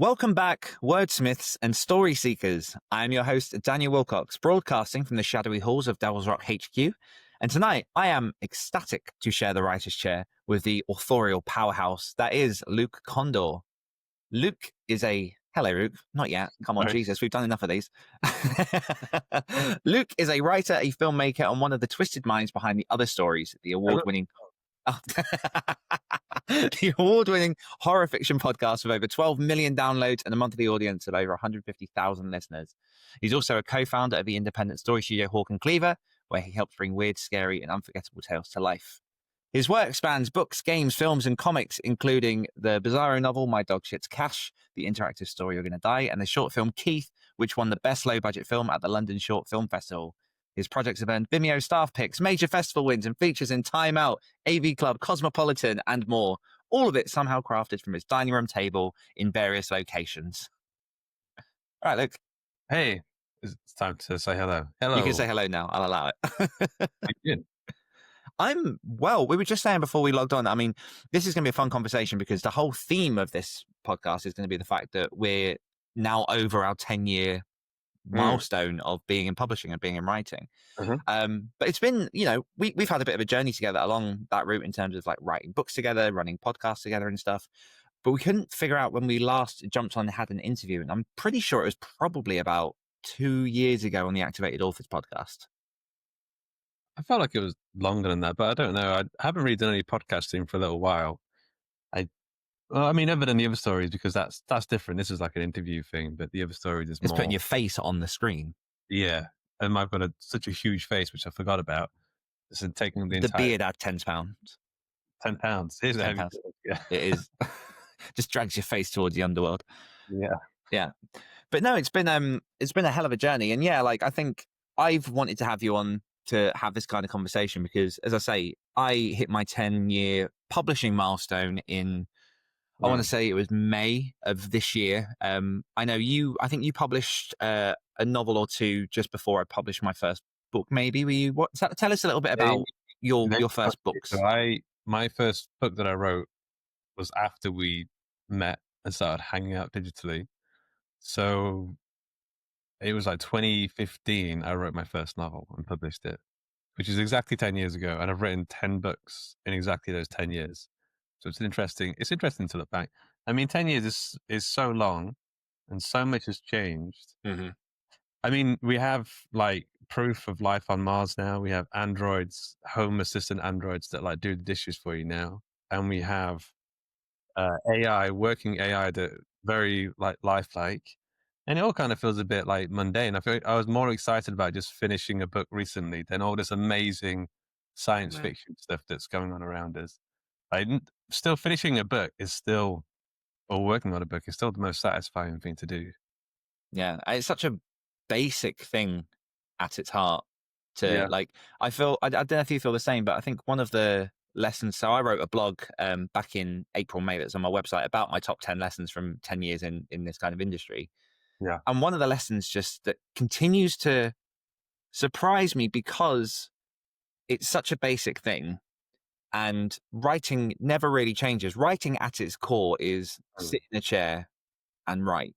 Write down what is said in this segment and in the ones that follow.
Welcome back, wordsmiths and story seekers. I am your host, Daniel Willcocks, broadcasting from the shadowy halls of Devil's Rock HQ. And tonight, I am ecstatic to share the writer's chair with the authorial powerhouse that is Luke Kondor. Luke is a... Hello, Luke. Not yet. Come on, Sorry. Jesus. We've done enough of these. Luke is a writer, a filmmaker, and one of the twisted minds behind the other stories, the award-winning... Oh. The award-winning horror fiction podcast with over 12 million downloads and a monthly audience of over 150,000 listeners. He's also a co-founder of the independent story studio Hawk and Cleaver, where he helps bring weird, scary, and unforgettable tales to life. His work spans books, games, films, and comics, including the bizarro novel My Dog Shits Cash, the interactive story You're Gonna Die, and the short film Keith, which won the best low-budget film at the London Short Film Festival. His projects have earned Vimeo staff picks, major festival wins, and features in Time Out, AV Club, Cosmopolitan, and more. All of it somehow crafted from his dining room table in various locations. All right, Luke. Hey, it's time to say hello. Hello. You can say hello now. I'll allow it. Good. I'm well. We were just saying before we logged on, I mean, this is going to be a fun conversation because the whole theme of this podcast is going to be the fact that we're now over our 10-year milestone of being in publishing and being in writing. But it's been, we've had a bit of a journey together along that route in terms of like writing books together, running podcasts together and stuff. But we couldn't figure out when we last jumped on and had an interview. And I'm pretty sure it was probably about 2 years ago on the Activated Authors podcast. I felt like it was longer than that, but I don't know. I haven't really done any podcasting for a little while. Other than the other stories, because that's different. This is like an interview thing, but the other stories is It's more putting your face on the screen. Yeah, and I've got such a huge face, which I forgot about. It's taking the entire beard had 10 pounds. 10 pounds. Here's a heavy pounds. beard, yeah. It is. Just drags your face towards the underworld. Yeah. But no, it's been a hell of a journey, and yeah, like I think I've wanted to have you on to have this kind of conversation because, as I say, I hit my 10-year publishing milestone in. I want to say it was May of this year. I know you. I think you published a novel or two just before I published my first book. Maybe were you? What? Tell us a little bit about your first books. So my first book that I wrote was after we met and started hanging out digitally. So it was like 2015. I wrote my first novel and published it, which is exactly 10 years ago, and I've written 10 books in exactly those 10 years. So it's interesting to look back. I mean, 10 years is so long and so much has changed. Mm-hmm. I mean, we have like proof of life on Mars now. We have androids, home assistant androids that like do the dishes for you now. And we have working AI that very like lifelike. And it all kind of feels a bit like mundane. I feel like I was more excited about just finishing a book recently than all this amazing science fiction stuff that's going on around us. Still finishing a book is still, or working on a book is still the most satisfying thing to do. Yeah, it's such a basic thing at its heart. I don't know if you feel the same, but I think one of the lessons. So I wrote a blog back in April, May that's on my website about my top 10 lessons from 10 years in this kind of industry. Yeah, and one of the lessons just that continues to surprise me because it's such a basic thing. And writing never really changes. Writing at its core is sit in a chair and write.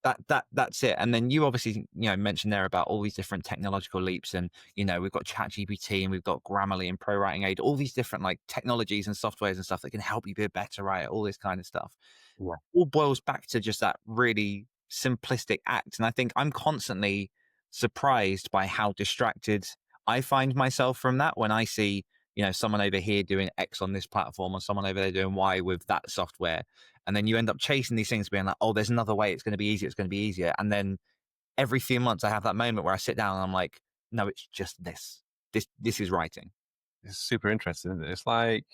That's it. And then you obviously, mentioned there about all these different technological leaps, and we've got ChatGPT and we've got Grammarly and Pro Writing Aid, all these different like technologies and softwares and stuff that can help you be a better writer. All this kind of stuff. Yeah. All boils back to just that really simplistic act. And I think I'm constantly surprised by how distracted I find myself from that when I see. Someone over here doing X on this platform or someone over there doing Y with that software. And then you end up chasing these things being like, oh, there's another way. It's going to be easier. It's going to be easier. And then every few months I have that moment where I sit down and I'm like, no, it's just this. This is writing. It's super interesting, isn't it? It's like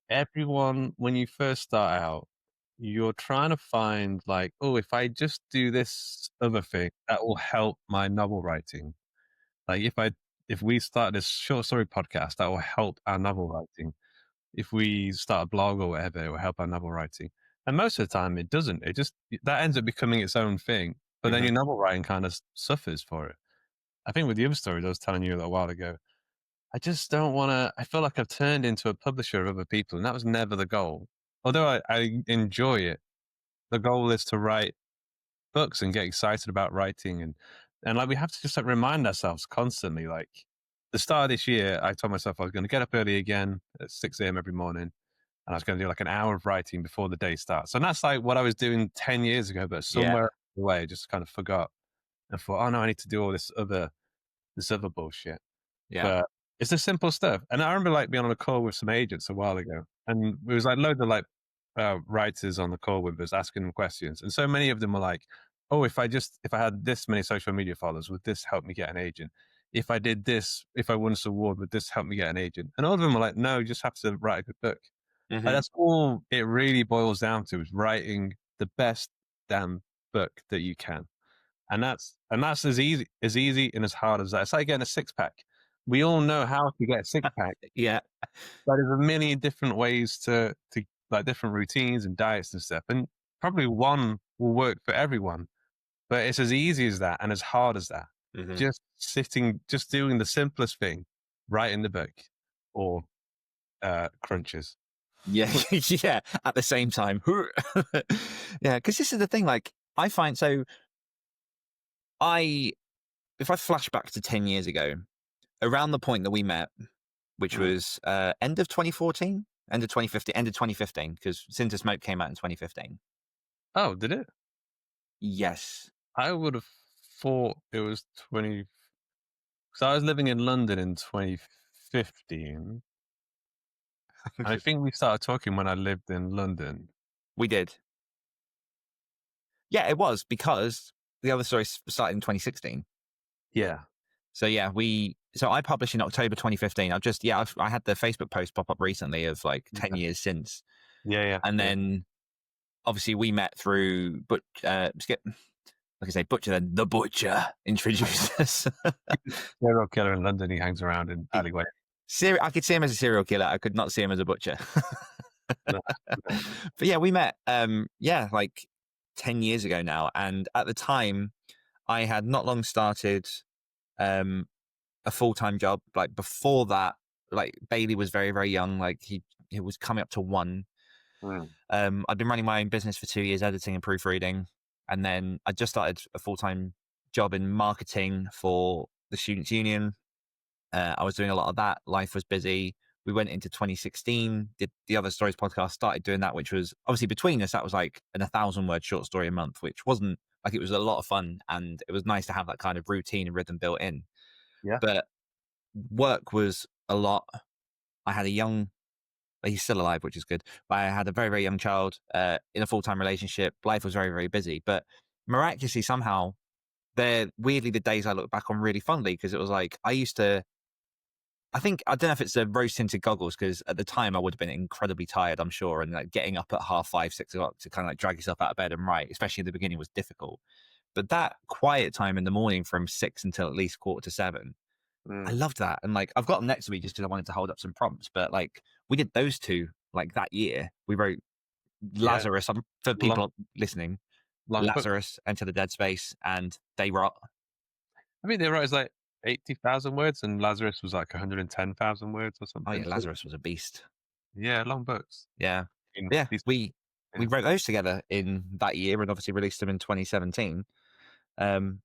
everyone, when you first start out, you're trying to find like, oh, if I just do this other thing, that will help my novel writing. Like if we start this short story podcast, that will help our novel writing. If we start a blog or whatever, it will help our novel writing. And most of the time it doesn't. That ends up becoming its own thing. But then your novel writing kind of suffers for it. I think with the other stories I was telling you a little while ago, I just don't want to, I feel like I've turned into a publisher of other people, and that was never the goal. Although I enjoy it, the goal is to write books and get excited about writing, and like we have to just like remind ourselves constantly. Like the start of this year, I told myself I was going to get up early again at 6 a.m. every morning, and I was going to do like an hour of writing before the day starts. And that's like what I was doing 10 years ago, but Yeah. somewhere along the way, I just kind of forgot and thought, oh no, I need to do all this other bullshit. Yeah. But it's the simple stuff. And I remember like being on a call with some agents a while ago, and it was like loads of like writers on the call with us asking them questions, and so many of them were like, "Oh, if I had this many social media followers, would this help me get an agent? If I did this, if I won this award, would this help me get an agent?" And all of them were like, "No, you just have to write a good book." Like Hmm. that's all it really boils down to, is writing the best damn book that you can. And that's as easy and as hard as that. It's like getting a six pack. We all know how to get a six pack, Yeah. but there's a million different ways to like different routines and diets and stuff. And probably one will work for everyone. But it's as easy as that and as hard as that. Hmm. Just sitting, just doing the simplest thing, writing the book or crunches. Yeah. Yeah. At the same time. Yeah. Because this is the thing. Like, I find so I, if I flash back to 10 years ago, around the point that we met, which Mm. was end of 2014, end of 2015, because Sin to Smoke came out in 2015. Oh, did it? Yes. I would have thought it was 20. So I was living in London in 2015. I think we started talking when I lived in London. We did. Yeah, it was because the other story started in 2016. Yeah. So yeah, so I published in October 2015. I had the Facebook post pop up recently of like 10 years since. Yeah, yeah. And yeah. then obviously we met through, like I say, Butcher, then the Butcher introduced us. Serial killer in London. He hangs around in alleyway. I could see him as a serial killer. I could not see him as a butcher. No, no. But yeah, we met, like 10 years ago now. And at the time, I had not long started a full-time job. Like before that, like Bailey was very, very young. Like he was coming up to 1. Mm. I'd been running my own business for 2 years, editing and proofreading. And then I just started a full-time job in marketing for the Students' Union. I was doing a lot of that. Life was busy. We went into 2016, did the Other Stories podcast, started doing that, which was obviously between us, that was like an 1,000-word short story a month, which wasn't like, it was a lot of fun. And it was nice to have that kind of routine and rhythm built in. Yeah. But work was a lot. I had he's still alive, which is good. But I had a very, very young child in a full-time relationship. Life was very, very busy. But miraculously, somehow, they're weirdly the days I look back on really fondly, because it was like I don't know if it's the rose tinted goggles, because at the time I would have been incredibly tired, I'm sure. And like getting up at 5:30, 6 o'clock to kind of like drag yourself out of bed and write, especially in the beginning, was difficult. But that quiet time in the morning from 6 until at least 6:45, I Mm. loved that. And like, I've got them next to me just because I wanted to hold up some prompts. But like, we did those two like that year. We wrote Yeah. Lazarus, for Long, people listening, long book. Lazarus, Enter the Dead Space, and They Rot. I mean, they wrote like 80,000 words, and Lazarus was like 110,000 words or Oh something. yeah, So, Lazarus was a beast. yeah, long books. Yeah. In Yeah, these, we yeah. wrote those together in that year and obviously released them in 2017. Um,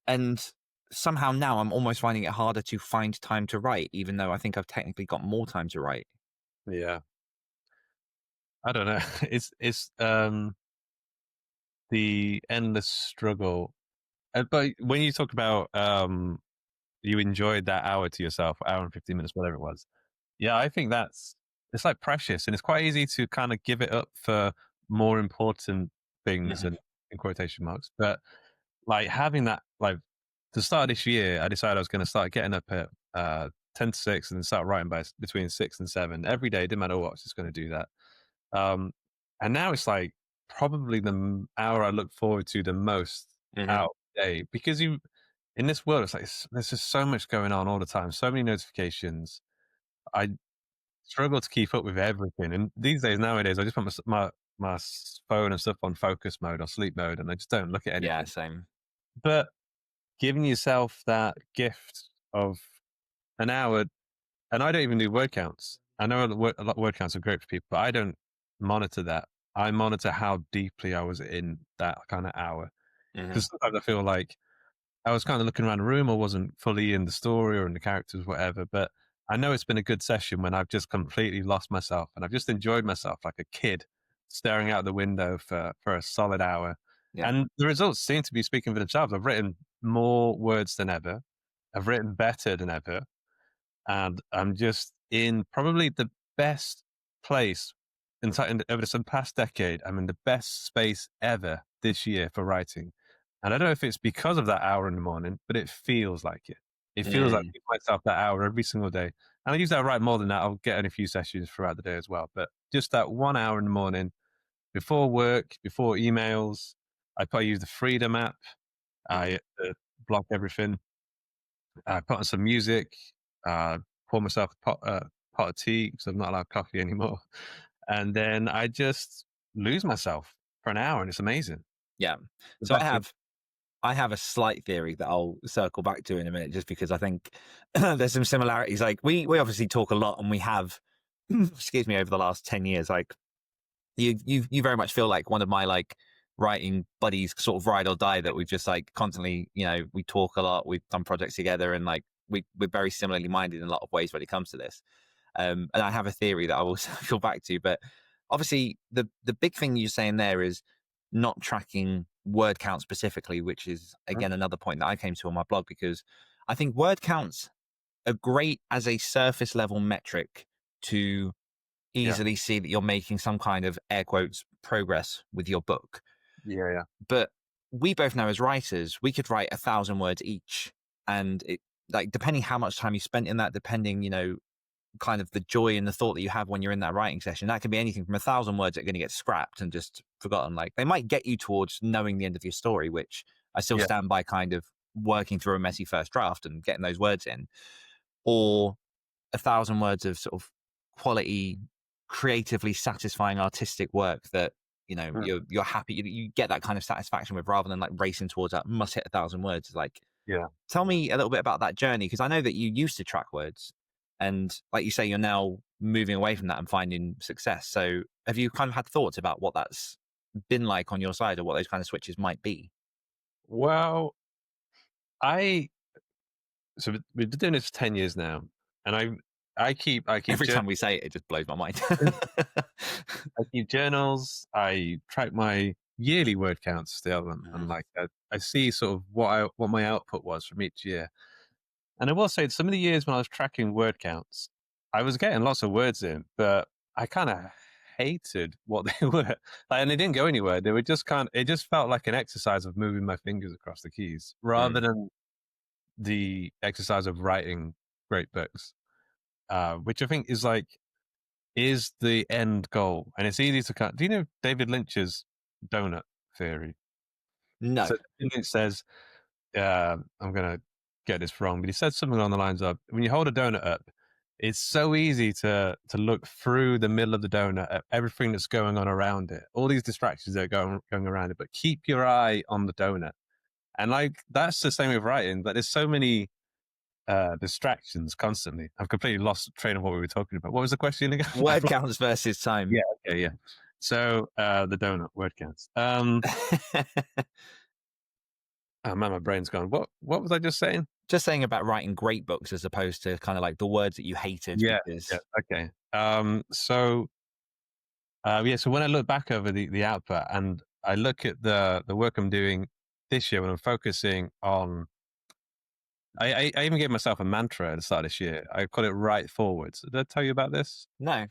and somehow now I'm almost finding it harder to find time to write, even though I think I've technically got more time to write. Yeah. I don't know. It's the endless struggle. But when you talk about you enjoyed that hour to yourself, hour and 15 minutes, whatever it was. Yeah, I think it's like precious, and it's quite easy to kind of give it up for more important things, Mhm. and in quotation marks. But like having that, like to start this year, I decided I was going to start getting up at 10 to 6 and then start writing by between 6 and 7 every day. Didn't matter what, I was just going to do that. Um, and now it's like probably the hour I look forward to the most Mhm. out of the day, because in this world, it's like there's just so much going on all the time, so many notifications. I struggle to keep up with everything, and these days, nowadays, I just put my phone and stuff on focus mode or sleep mode, and I just don't look at Yeah, anything. same. But giving yourself that gift of an hour, and I don't even do word counts. I know a lot of word counts are great for people, but I don't monitor that. I monitor how deeply I was in that kind of hour. Hmm. Because sometimes I feel like I was kind of looking around the room, I wasn't fully in the story or in the characters, whatever. But I know it's been a good session when I've just completely lost myself and I've just enjoyed myself like a kid staring out the window for a solid hour. Yeah. And the results seem to be speaking for themselves. I've written more words than ever. I've written better than ever. And I'm just in probably the best place over some past decade. I'm in the best space ever this year for writing. And I don't know if it's because of that hour in the morning, but it feels like it. It feels like I Mm. give myself that hour every single day. And I use that to write more than that. I'll get in a few sessions throughout the day as well. But just that 1 hour in the morning before work, before emails, I probably use the Freedom app. Mm. I block everything. I put on some music, pour myself pot of tea because I'm not allowed coffee anymore. And then I just lose myself for an hour and it's amazing. Yeah. The So best thing. I have a slight theory that I'll circle back to in a minute, just because I think there's some similarities. Like we obviously talk a lot, and we have, excuse me, over the last 10 years. Like you very much feel like one of my like writing buddies, sort of ride or die. That we've just like constantly, we talk a lot. We've done projects together, and like we're very similarly minded in a lot of ways when it comes to this. And I have a theory that I will circle back to, but obviously the big thing you're saying there is not tracking word count specifically, which is Mhm. again another point that I came to on my blog, because I think word counts are great as a surface level metric to Yeah. easily see that you're making some kind of air quotes progress with your book. Yeah. Yeah. But we both know as writers, we could write 1,000 words each, and it, like, depending how much time you spent in that, depending, kind of the joy and the thought that you have when you're in that writing session, that can be anything from 1,000 words that are going to get scrapped and just forgotten. Like, they might get you towards knowing the end of your story, which I still Yeah. stand by, kind of working through a messy first draft and getting those words in, or 1,000 words of sort of quality, creatively satisfying artistic work that Mm. you're happy, you get that kind of satisfaction with, rather than like racing towards that must hit 1,000 words. Like, Yeah. tell me a little bit about that journey, because I know that you used to track words, and like you say, you're now moving away from that and finding success. So have you kind of had thoughts about what that's been like on your side, or what those kind of switches might be? Well, I we've been doing this for 10 years now, and I keep Every time we say it, it just blows my mind. I keep journals. I track my yearly word counts still, and Mhm. like I see sort of what my output was from each year. And I will say, some of the years when I was tracking word counts, I was getting lots of words in, but I kind of hated what they were. Like, and they didn't go anywhere. They were just it just felt like an exercise of moving my fingers across the keys rather Mm. than the exercise of writing great books, which I think is the end goal. And it's easy to cut. Do you know David Lynch's donut theory? No. So David Lynch says, I'm going to get this wrong, but he said something along the lines of, when you hold a donut up, it's so easy to look through the middle of the donut at everything that's going on around it, all these distractions that are going around it, but keep your eye on the donut. And like, that's the same with writing, but there's so many distractions constantly. I've completely lost train of what we were talking about. What was the question again? Word counts versus Yeah, time. okay, yeah. So the donut word counts. Oh man, my brain's gone. What was I just saying? Just saying about writing great books as opposed to kind of like the words that you hated, Yeah, yeah, because okay. So when I look back over the output and I look at the work I'm doing this year, when I'm focusing on, I even gave myself a mantra at the start of this year. I call it "Write Forwards." Did I tell you about this? no.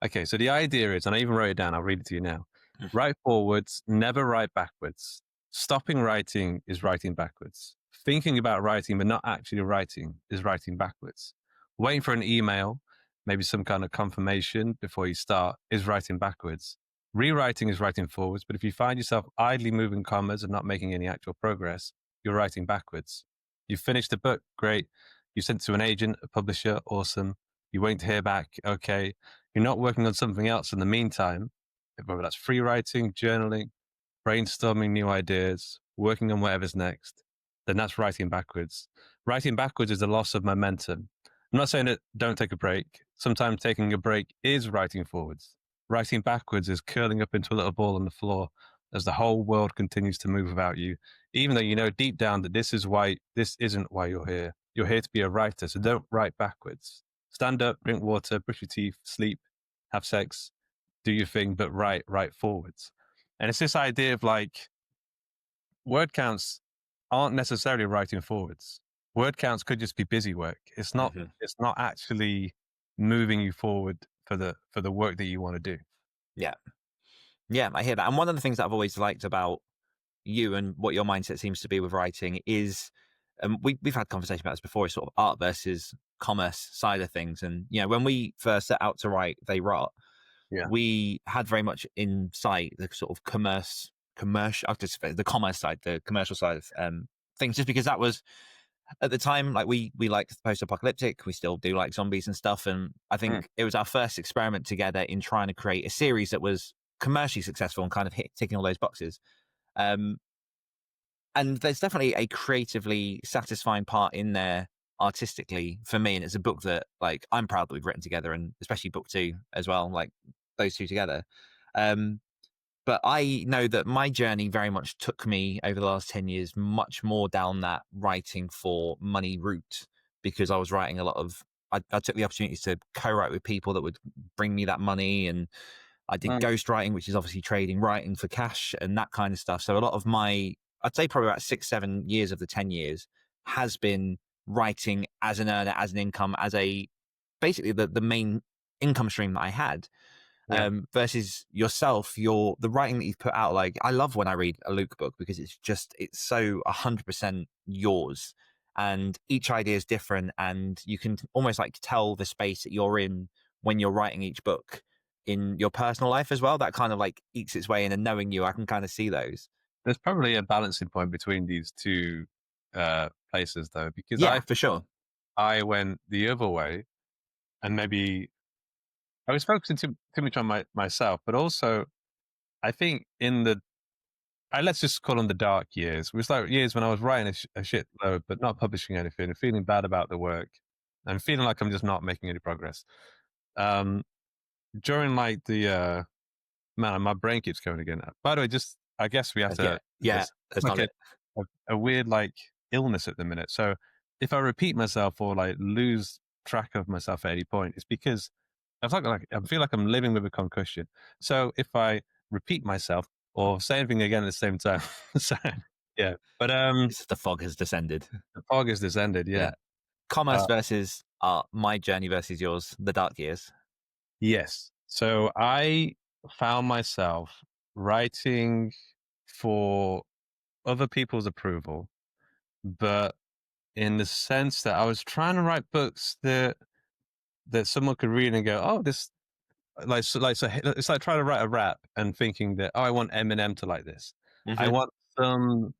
Okay, so the idea is, and I even wrote it down, I'll read it to you now. Write forwards, never write backwards. Stopping writing is writing backwards. Thinking about writing but not actually writing is writing backwards. Waiting for an email, maybe some kind of confirmation before you start, is writing backwards. Rewriting is writing forwards, but if you find yourself idly moving commas and not making any actual progress, you're writing backwards. You finished a book, great. You sent it to an agent, a publisher, awesome. You're waiting to hear back, okay. You're not working on something else in the meantime, whether that's free writing, journaling, brainstorming new ideas, working on whatever's next, then that's writing backwards. Writing backwards is a loss of momentum. I'm not saying that don't take a break. Sometimes taking a break is writing forwards. Writing backwards is curling up into a little ball on the floor as the whole world continues to move without you, even though you know deep down that this isn't why you're here. You're here to be a writer, so don't write backwards. Stand up, drink water, brush your teeth, sleep, have sex, do your thing, but write forwards. And it's this idea of like word counts aren't necessarily writing forwards. Word counts could just be busy work. It's not. Hmm. It's not actually moving you forward for the work that you want to do. Yeah. Yeah, I hear that. And one of the things that I've always liked about you and what your mindset seems to be with writing is, we've had conversation about this before, is sort of art versus commerce side of things. And, you know, when we first set out to write They Rot, Yeah. we had very much in sight the sort of the commerce side, the commercial side of things, just because that was at the time, like we liked post-apocalyptic, we still do like zombies and stuff, and I Mm. think it was our first experiment together in trying to create a series that was commercially successful and kind of ticking all those boxes. um and there's definitely a creatively satisfying part in there artistically for me, and it's a book that like I'm proud that we've written together, and especially book 2 as well, like those two together. um but I know that my journey very much took me over the last 10 years much more down that writing for money route, because I was writing a lot of, I took the opportunities to co-write with people that would bring me that money. And I did Mm. ghostwriting, which is obviously trading writing for cash and that kind of stuff. So a lot of my, I'd say probably about 6-7 years of the 10 years has been writing as an earner, as an income, as a, basically the main income stream that I had. Yeah. Versus yourself, the writing that you've put out. Like, I love when I read a Luke book, because it's so 100% yours, and each idea is different, and you can almost like tell the space that you're in when you're writing each book in your personal life as well. That kind of like eats its way in, and knowing you, I can kind of see those. There's probably a balancing point between these two places, though, because Yeah, I for sure. I went the other way, and maybe I was focusing too much on myself, but also I think in the let's just call them the dark years. It was like years when I was writing a shitload, but not publishing anything, and feeling bad about the work, and feeling like I'm just not making any progress. Um, During like the man, my brain keeps going again. By the way, just I guess we have Yeah, to yeah, this that's like not it. a weird like illness at the minute. So if I repeat myself or like lose track of myself at any point, it's because I feel like I'm living with a concussion. So if I repeat myself or say anything again at the same time, so, yeah. But It's the fog has descended. the fog has descended. Yeah. Yeah, commerce Uh, versus art. My journey versus yours. The dark years. yes. So I found myself writing for other people's approval, but in the sense that I was trying to write books that someone could read and go, "Oh, this so it's like trying to write a rap and thinking that, oh, I want Eminem to like this. I Hmm. want some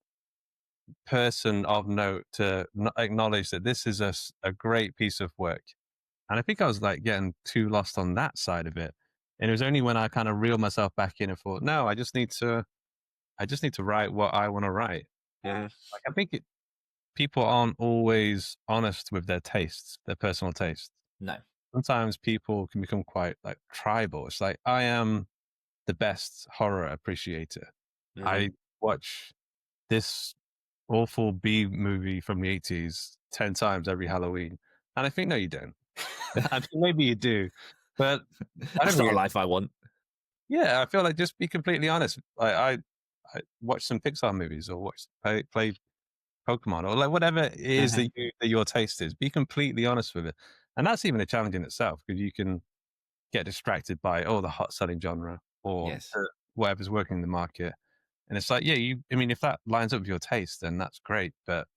person of note to acknowledge that this is a great piece of work." And I think I was like getting too lost on that side of it. And it was only when I kind of reeled myself back in and thought, no, I just need to write what I want to write. Yeah. Like I think people aren't always honest with their tastes, their personal tastes. No. Sometimes people can become quite like tribal. It's like, I am the best horror appreciator. Hmm. I watch this awful B movie from the 80s 10 times every Halloween. And I think, no, you don't. I mean, maybe you do, but I don't That's not a think, life I want. yeah, I feel like just be completely honest. I watch some Pixar movies or play Pokemon or like whatever it is Hmm. that your taste is. Be completely honest with it. And that's even a challenge in itself because you can get distracted by, oh, the hot selling genre or Yes. whatever's working in the market. And it's like, yeah, I mean, if that lines up with your taste, then that's great. But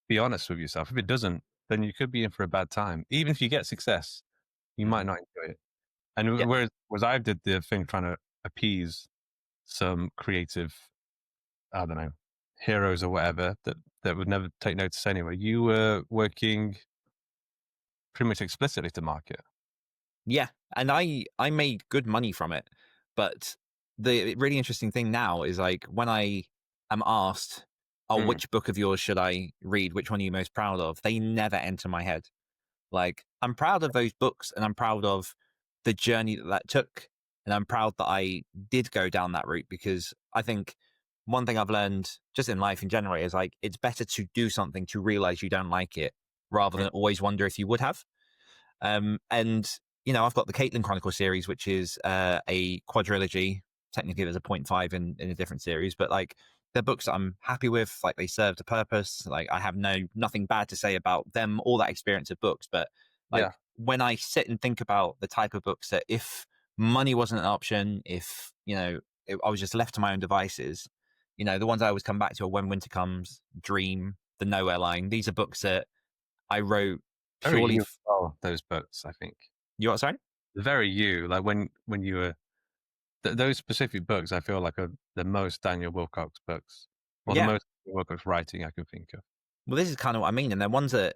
be honest with yourself. If it doesn't, then you could be in for a bad time. Even if you get success, you might Hmm. not enjoy it. And Yeah. whereas I did the thing trying to appease some creative, I don't know, heroes or whatever that would never take notice anyway. You were working pretty much explicitly to market. Yeah. And I made good money from it. But the really interesting thing now is like when I am asked, oh, Mm. which book of yours should I read? Which one are you most proud of? They never enter my head. Like, I'm proud of those books, and I'm proud of the journey that took. And I'm proud that I did go down that route, because I think one thing I've learned just in life in general is like, it's better to do something to realize you don't like it rather than always wonder if you would have. And, you know, I've got the Caitlin Chronicle series, which is a quadrilogy. Technically, there's a 0.5 in a different series, but like, they're books that I'm happy with. Like, they served a purpose. Like, I have nothing bad to say about them or that experience of books. But like, Yeah. when I sit and think about the type of books that, if money wasn't an option, if, you know, I was just left to my own devices, you know, the ones I always come back to are When Winter Comes, Dream, The Nowhere Line. These are books that I wrote Very purely. you as well, those books, I think. You what? Sorry? Very you. Like when you were those specific books, I feel like are the most Daniel Willcocks books, or the Yeah. most Willcocks writing I can think of. Well, this is kind of what I mean, and they're ones that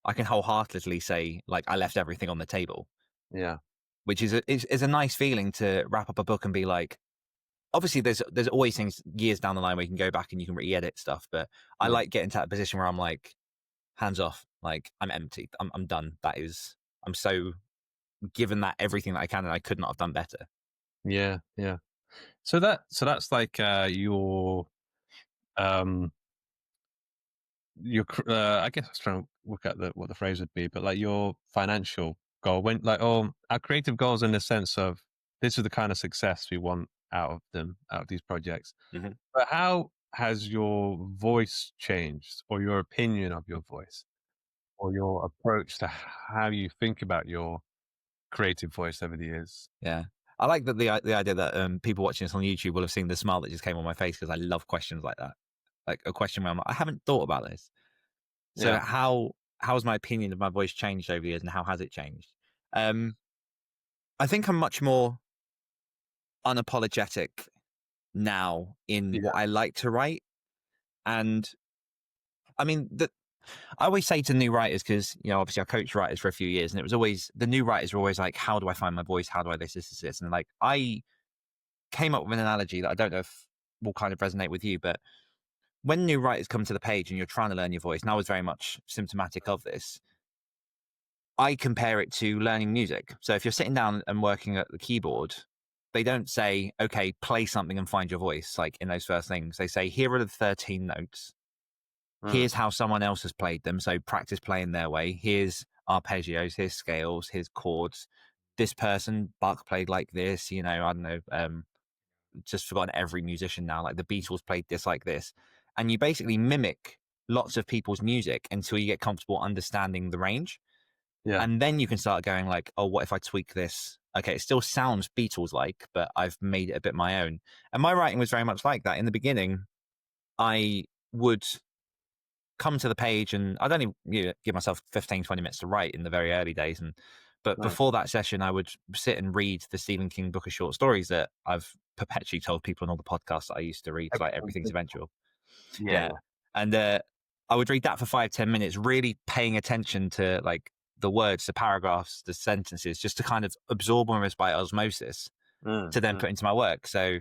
I can wholeheartedly say, like, I left everything on the table, Yeah. which is a nice feeling to wrap up a book and be like. Obviously, there's always things years down the line where you can go back and you can re-edit stuff, but I like getting to that position where I'm like, hands off, like, I'm empty, I'm done. I'm so given that everything that I can, and I could not have done better. Yeah. Yeah. So that's like I guess I was trying to look at what the phrase would be, but like your financial goal, when like, our creative goals in the sense of this is the kind of success we want out of these projects. Mm-hmm. But how has your voice changed, or your opinion of your voice, or your approach to how you think about your creative voice over the years? Yeah. I like that the idea that people watching this on YouTube will have seen the smile that just came on my face, because I love questions like that. Like a question where I'm like, I haven't thought about this. So Yeah. how has my opinion of my voice changed over the years, and how has it changed? I think I'm much more unapologetic now in what I like to write. And I mean, I always say to new writers, because, you know, obviously I coached writers for a few years, and it was always, the new writers were always like, how do I find my voice? How do I this? And like, I came up with an analogy that I don't know if will kind of resonate with you, but when new writers come to the page and you're trying to learn your voice, and I was very much symptomatic of this, I compare it to learning music. So if you're sitting down and working at the keyboard, they don't say, okay, play something and find your voice, like in those first things. They say, here are the 13 notes. Here's how someone else has played them. So practice playing their way. Here's arpeggios, here's scales, here's chords. This person, Bach, played like this, you know, I don't know, just forgotten every musician now. Like the Beatles played this like this. And you basically mimic lots of people's music until you get comfortable understanding the range. Yeah. And then you can start going like, oh, what if I tweak this? Okay, it still sounds Beatles-like, but I've made it a bit my own. And my writing was very much like that. In the beginning, I would come to the page, and I'd only give myself 15, 20 minutes to write in the very early days. But before that session, I would sit and read the Stephen King book of short stories that I've perpetually told people in all the podcasts that I used to read, like Everything's Eventual. Yeah. And I would read that for 5-10 minutes, really paying attention to like the words, the paragraphs, the sentences, just to kind of absorb almost by osmosis to then put into my work. So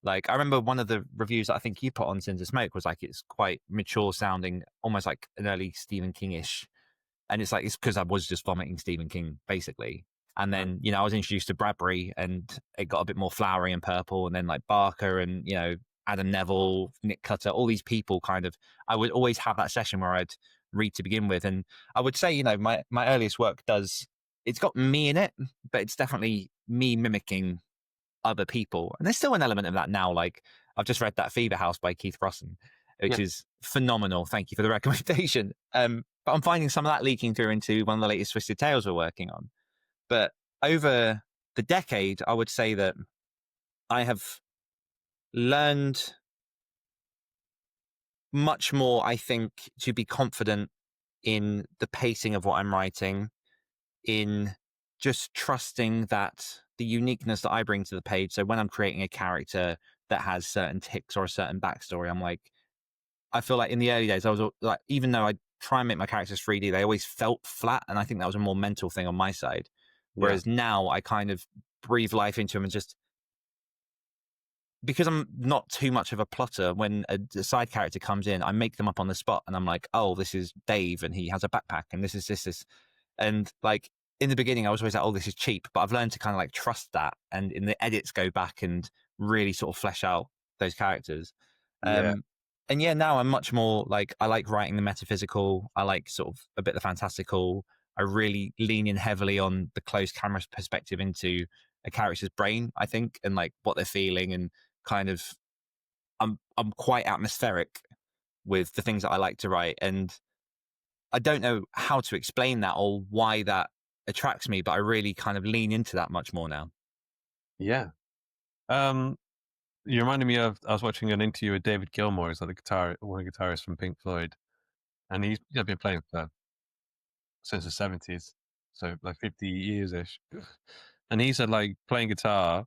like, I remember one of the reviews that I think you put on Sins of Smoke was like, it's quite mature sounding, almost like an early Stephen King-ish. And it's like, it's because I was just vomiting Stephen King, basically. And then, you know, I was introduced to Bradbury, and it got a bit more flowery and purple. And then like Barker and, you know, Adam Neville, Nick Cutter, all these people kind of, I would always have that session where I'd read to begin with. And I would say, you know, my earliest work it's got me in it, but it's definitely me mimicking other people. And there's still an element of that now. Like, I've just read that Fever House by Keith Brosnan, which is phenomenal. Thank you for the recommendation. But I'm finding some of that leaking through into one of the latest Twisted Tales we're working on. But over the decade, I would say that I have learned much more, I think, to be confident in the pacing of what I'm writing, in just trusting that the uniqueness that I bring to the page. So when I'm creating a character that has certain ticks or a certain backstory, I'm like, I feel like in the early days, I was like, even though I try and make my characters 3D, they always felt flat. And I think that was a more mental thing on my side. Whereas now I kind of breathe life into them, and just, because I'm not too much of a plotter, when a side character comes in, I make them up on the spot, and I'm like, oh, this is Dave and he has a backpack, and this is this. And like, in the beginning, I was always like, oh, this is cheap, but I've learned to kind of like trust that. And in the edits, go back and really sort of flesh out those characters. Yeah. And yeah, now I'm much more like, I like writing the metaphysical. I like sort of a bit of the fantastical. I really lean in heavily on the close camera perspective into a character's brain, I think, and like what they're feeling, and kind of, I'm quite atmospheric with the things that I like to write. And I don't know how to explain that or why that attracts me, but I really kind of lean into that much more now. Yeah. Um, you reminded me of, I was watching an interview with David Gilmour, who's like one of the guitarists from Pink Floyd, and he's been playing for since the 70s, so like 50 years ish. And he said like playing guitar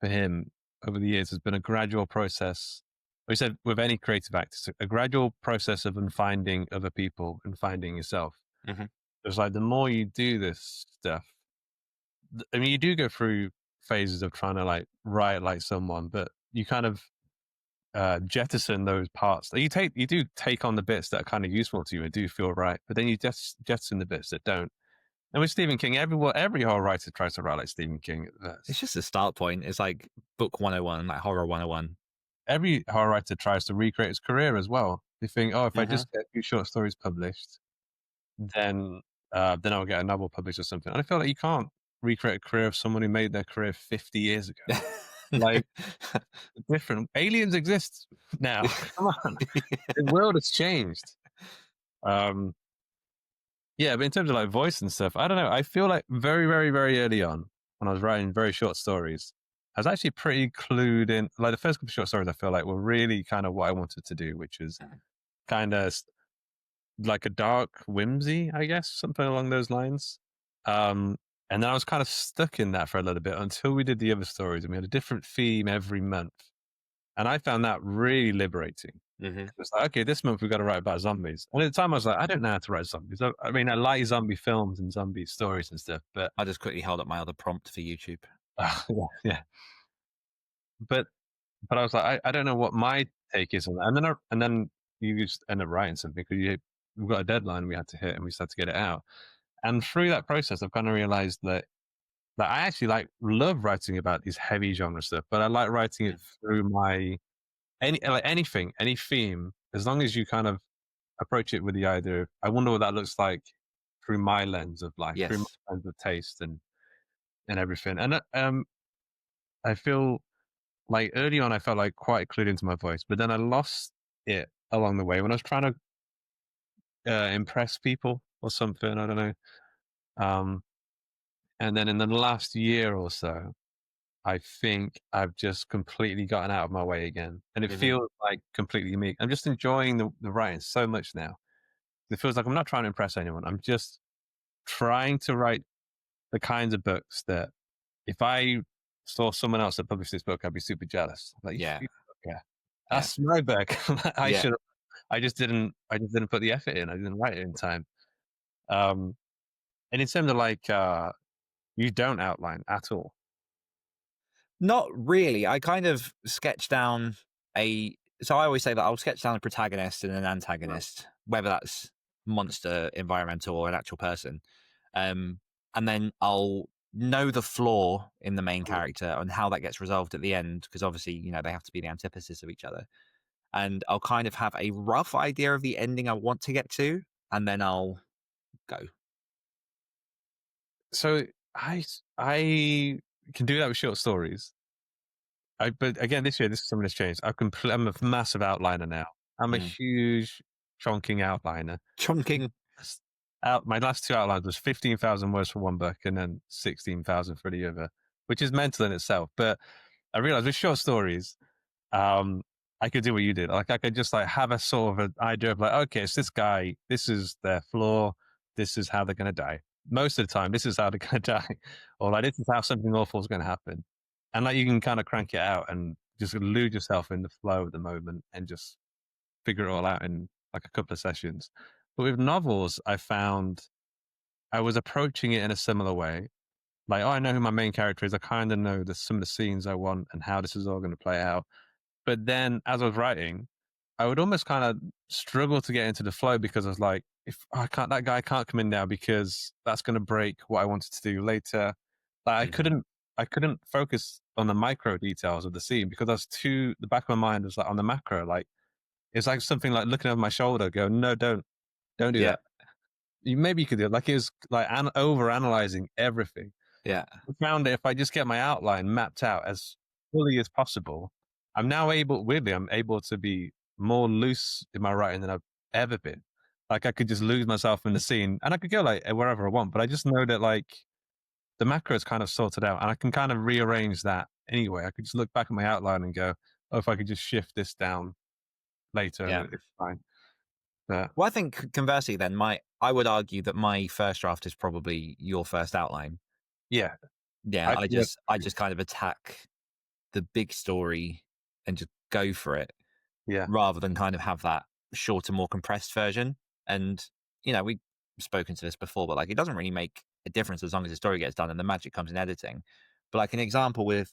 for him over the years has been a gradual process. He said with any creative act, it's a gradual process of finding other people and finding yourself. Mhm. It's like the more you do this stuff, I mean, you do go through phases of trying to like write like someone, but you kind of jettison those parts. You do take on the bits that are kind of useful to you and do feel right, but then you just jettison the bits that don't. And with Stephen King, every horror writer tries to write like Stephen King. It's just a start point. It's like book 101, like horror 101. Every horror writer tries to recreate his career as well. They think, oh, if I Mhm. just get a few short stories published, then I'll get a novel published or something. And I feel like you can't recreate a career of someone who made their career 50 years ago. Like, different aliens exist now. Come on, the world has changed. Um, yeah, but in terms of like voice and stuff, I don't know. I feel like very, very, very early on when I was writing very short stories, I was actually pretty clued in. Like the first couple of short stories, I feel like were really kind of what I wanted to do, which is kind of like a dark whimsy, I guess, something along those lines. And then I was kind of stuck in that for a little bit until we did the other stories, and we had a different theme every month. And I found that really liberating. Mhm. It's like, okay, this month we've got to write about zombies. And at the time I was like, I don't know how to write zombies. I mean, I like zombie films and zombie stories and stuff, but I just quickly held up my other prompt for YouTube. yeah, yeah. But I was like, I don't know what my take is on that. And then you just end up writing something because we've got a deadline we had to hit and we just had to get it out. And through that process, I've kind of realized that I actually love writing about these heavy genre stuff, but I like writing it through any theme, as long as you kind of approach it with the idea of, I wonder what that looks like through my lens of life, through Yes. my lens of taste and everything. And I feel like early on, I felt like quite clued into my voice, but then I lost it along the way when I was trying to impress people or something. I don't know. Um, and then in the last year or so, I think I've just completely gotten out of my way again, and it Mhm. feels like completely me. I'm just enjoying the writing so much now. It feels like I'm not trying to impress anyone. I'm just trying to write the kinds of books that if I saw someone else that published this book, I'd be super jealous. Like, Yeah. yeah, Yeah. that's my book. I Yeah. should. I just didn't put the effort in. I didn't write it in time. Um, and in terms of like, you don't outline at all. Not really. I kind of sketch down so I always say that I'll sketch down a protagonist and an Right. antagonist, whether that's monster, environmental, or an actual person. And then I'll know the flaw in the main character and how that gets resolved at the end, because obviously, they have to be the antithesis of each other. And I'll kind of have a rough idea of the ending I want to get to, and then I'll go. So I can do that with short stories. But again, this year, this is something that's changed. I'm a massive outliner now. I'm a Mm. huge chunking outliner. Chunking. My last two outlines was 15,000 words for one book and then 16,000 for the other, which is mental in itself. But I realized with short stories, um, I could do what you did. Like I could just like have a sort of an idea of like, okay, it's this guy. This is their flaw. This is how they're going to die. Most of the time, this is how they're going to die, or like this is how something awful is going to happen. And like you can kind of crank it out and just lose yourself in the flow of the moment and just figure it all out in like a couple of sessions. But with novels, I found I was approaching it in a similar way. Like, oh, I know who my main character is. I kind of know some of the scenes I want and how this is all going to play out. But then as I was writing, I would almost kind of struggle to get into the flow because I was like, if that guy can't come in now because that's going to break what I wanted to do later. Like I couldn't focus on the micro details of the scene because I was the back of my mind was like on the macro. Like it's like something like looking over my shoulder, go, no, don't do Yeah. that. Maybe you could do it. Like it was like over analyzing everything. Yeah. I found that if I just get my outline mapped out as fully as possible, I'm able to be more loose in my writing than I've ever been. Like I could just lose myself in the scene and I could go like wherever I want, but I just know that like the macro is kind of sorted out and I can kind of rearrange that anyway. I could just look back at my outline and go, oh, if I could just shift this down later, Yeah. it's fine. But Well, I think conversely, then I would argue that my first draft is probably your first outline. yeah, Yeah, I think I just kind of attack the big story and just go for it yeah, rather than kind of have that shorter, more compressed version. And we've spoken to this before, but like it doesn't really make a difference as long as the story gets done and the magic comes in editing. But like an example with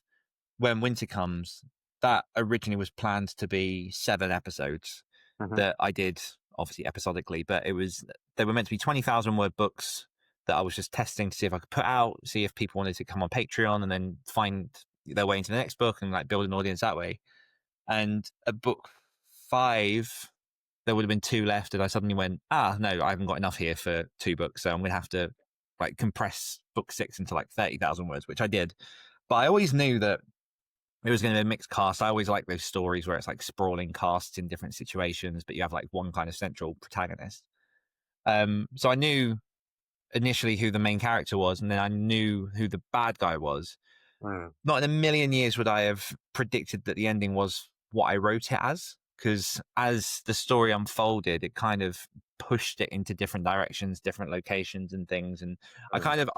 When Winter Comes, that originally was planned to be 7 episodes mhm, that I did obviously episodically, but they were meant to be 20,000 word books that I was just testing to see if I could put out, see if people wanted to come on Patreon and then find their way into the next book and like build an audience that way. And at book 5, there would have been 2 left, and I suddenly went, no, I haven't got enough here for 2 books, so I'm going to have to like compress book 6 into like 30,000 words, which I did. But I always knew that it was going to be a mixed cast. I always like those stories where it's like sprawling casts in different situations, but you have like one kind of central protagonist. So I knew initially who the main character was, and then I knew who the bad guy was. mm, Not in a million years would I have predicted that the ending was what I wrote it as, because as the story unfolded, it kind of pushed it into different directions, different locations and things. And mm.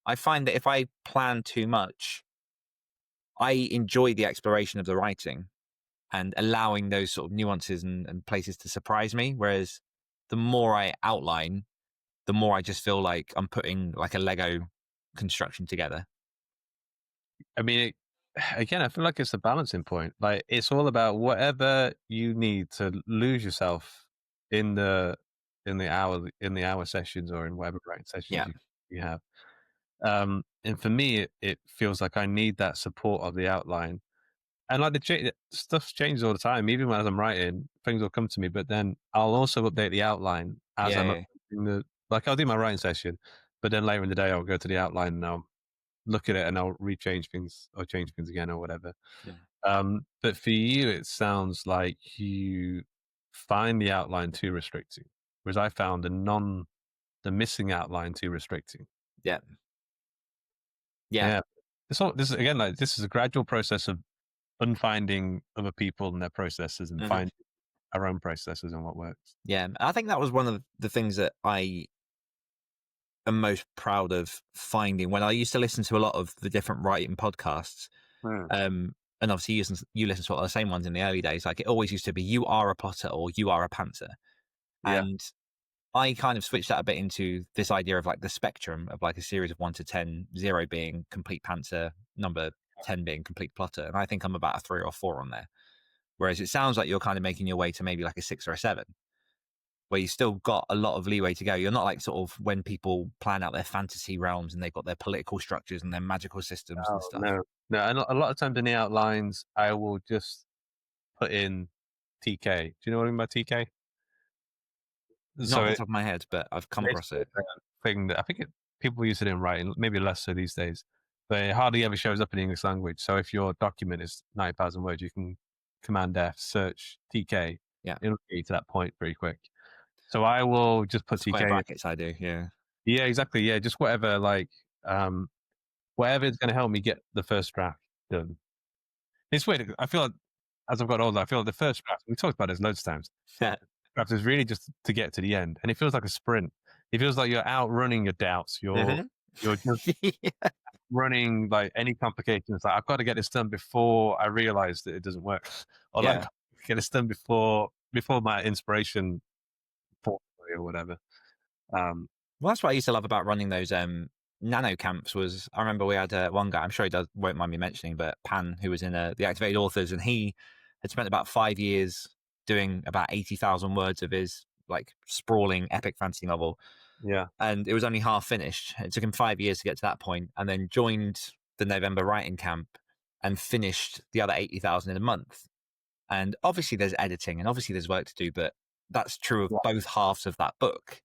I find that if I plan too much, I enjoy the exploration of the writing and allowing those sort of nuances and places to surprise me. Whereas the more I outline, the more I just feel like I'm putting like a Lego construction together. I mean, again, I feel like it's a balancing point. Like it's all about whatever you need to lose yourself in in the hour sessions or in whatever writing sessions Yeah. you have. And for me, it feels like I need that support of the outline. And like stuff changes all the time. Even when as I'm writing, things will come to me, but then I'll also update the outline as Yeah. I'm Yeah. updating like I'll do my writing session, but then later in the day I'll go to the outline and I'll look at it and I'll rechange things or change things again or whatever. Yeah. But for you, it sounds like you find the outline too restricting, whereas I found the missing outline too restricting. Yeah. Yeah. Yeah, this is again like this is a gradual process of unfinding other people and their processes and Mhm. finding our own processes and what works. Yeah. I think that was one of the things that I am most proud of finding when I used to listen to a lot of the different writing podcasts. Mm. And obviously you listen to a lot of the same ones in the early days. Like it always used to be, you are a Potter or you are a Panther. Yeah. And I kind of switched that a bit into this idea of like the spectrum of like a series of 1 to 10, 0 being complete Panther, number 10 being complete Plotter. And I think I'm about a 3 or 4 on there. Whereas it sounds like you're kind of making your way to maybe like a 6 or a 7, where you still got a lot of leeway to go. You're not like sort of when people plan out their fantasy realms and they've got their political structures and their magical systems and Oh stuff. no, no. And a lot of times in the outlines, I will just put in TK. Do you know what I mean by TK? Not So off the top of my head, but I've come across basically it. it's a thing that I think people use it in writing, maybe less so these days. But it hardly ever shows up in English language. So if your document is 90,000 words, you can Command F, search TK. Yeah. It'll get you to that point pretty quick. So I will just put Square TK. brackets, I do. Yeah. Yeah, exactly. Yeah, just whatever, like, whatever is going to help me get the first draft done. It's weird. I feel like as I've got older, I feel like the first draft, we talked about this loads of times, draft is really just to get to the end. And it feels like a sprint. It feels like you're outrunning your doubts. You're just Yeah. running like any complications. Like, I've got to get this done before I realize that it doesn't work. Or like, Yeah. get this done before my inspiration falls away or whatever. Well, that's what I used to love about running those nano camps. Was I remember we had one guy, I'm sure he won't mind me mentioning, but Pan, who was in the Activated Authors, and he had spent about 5 years doing about 80,000 words of his like sprawling epic fantasy novel. Yeah. And it was only half finished. It took him 5 years to get to that point, and then joined the November writing camp and finished the other 80,000 in a month. And obviously there's editing and obviously there's work to do, but that's true of both halves of that book.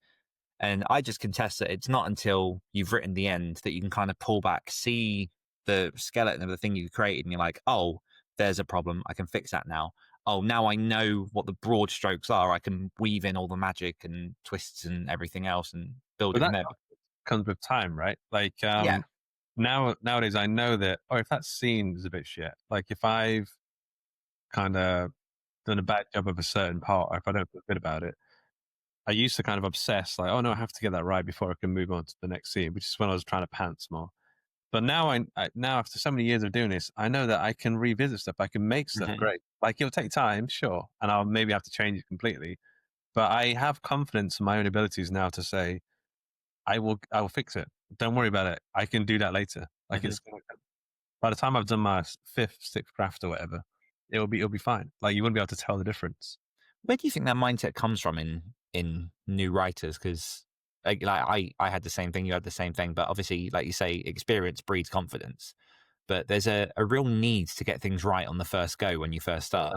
And I just contest that it's not until you've written the end that you can kind of pull back, see the skeleton of the thing you created, and you're like, oh, there's a problem. I can fix that now. Oh, now I know what the broad strokes are. I can weave in all the magic and twists and everything else and build But it from that there. comes with time, right? Like, Yeah. nowadays I know that, oh, if that scene is a bit shit, like if I've kind of done a bad job of a certain part, or if I don't feel good about it, I used to kind of obsess, like, oh no, I have to get that right before I can move on to the next scene, which is when I was trying to pants more. But now now after so many years of doing this, I know that I can revisit stuff, I can make stuff great. Like it'll take time, sure, and I'll maybe have to change it completely. But I have confidence in my own abilities now to say, I will fix it. Don't worry about it. I can do that later. Like it's by the time I've done my fifth, sixth draft or whatever, it'll be fine. Like you wouldn't be able to tell the difference. Where do you think that mindset comes from in new writers? Because like I had the same thing, you had the same thing, but obviously, like you say, experience breeds confidence. But there's a real need to get things right on the first go when you first start.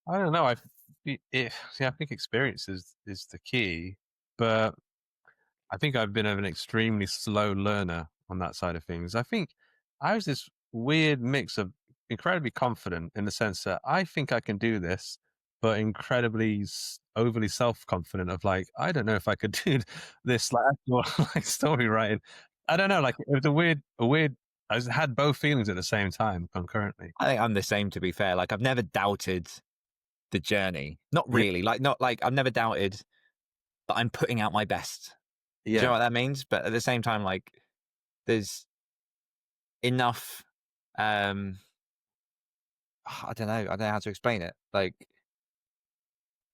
I don't know. I think experience is the key, but I think I've been an extremely slow learner on that side of things. I think I was this weird mix of incredibly confident in the sense that I think I can do this, but incredibly overly self-confident of like, I don't know if I could do this like actual like story writing. I don't know. Like it was a weird. I had both feelings at the same time concurrently. I think I'm the same, to be fair. Like I've never doubted the journey. Not Yeah. really. Not like I've never doubted that I'm putting out my best. Do you know Yeah. what that means? But at the same time, like there's enough I don't know. I don't know how to explain it. Like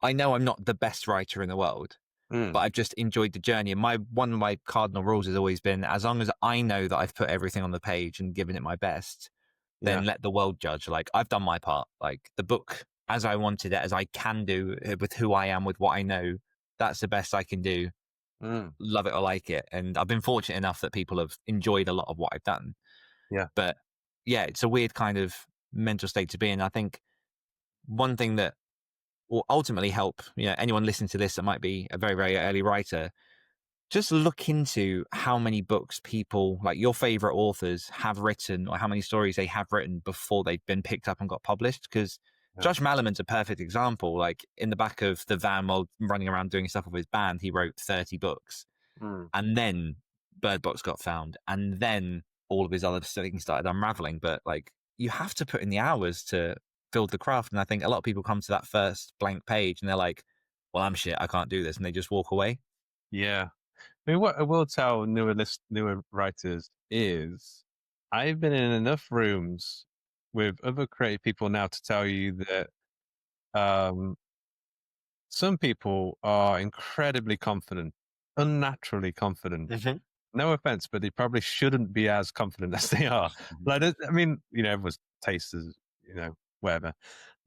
I know I'm not the best writer in the world, but I've just enjoyed the journey. And one of my cardinal rules has always been, as long as I know that I've put everything on the page and given it my best, then let the world judge. Like I've done my part. Like the book as I wanted it, as I can do with who I am, with what I know, that's the best I can do. Love it or like it. And I've been fortunate enough that people have enjoyed a lot of what I've done. Yeah. But yeah, it's a weird kind of mental state to be in. I think one thing that will ultimately help, anyone listening to this that might be a very, very early writer, just look into how many books people like your favorite authors have written, or how many stories they have written before they've been picked up and got published. Because Josh Malerman's a perfect example. Like in the back of the van while running around doing stuff with his band, he wrote 30 books. And then Bird Box got found. And then all of his other things started unraveling. But like you have to put in the hours to build the craft. And I think a lot of people come to that first blank page and they're like, well, I'm shit, I can't do this. And they just walk away. Yeah. I mean, what I will tell newer writers is I've been in enough rooms with other creative people now to tell you that some people are incredibly confident, unnaturally confident. No offense, but they probably shouldn't be as confident as they are. Like, I mean, everyone's taste is, whatever.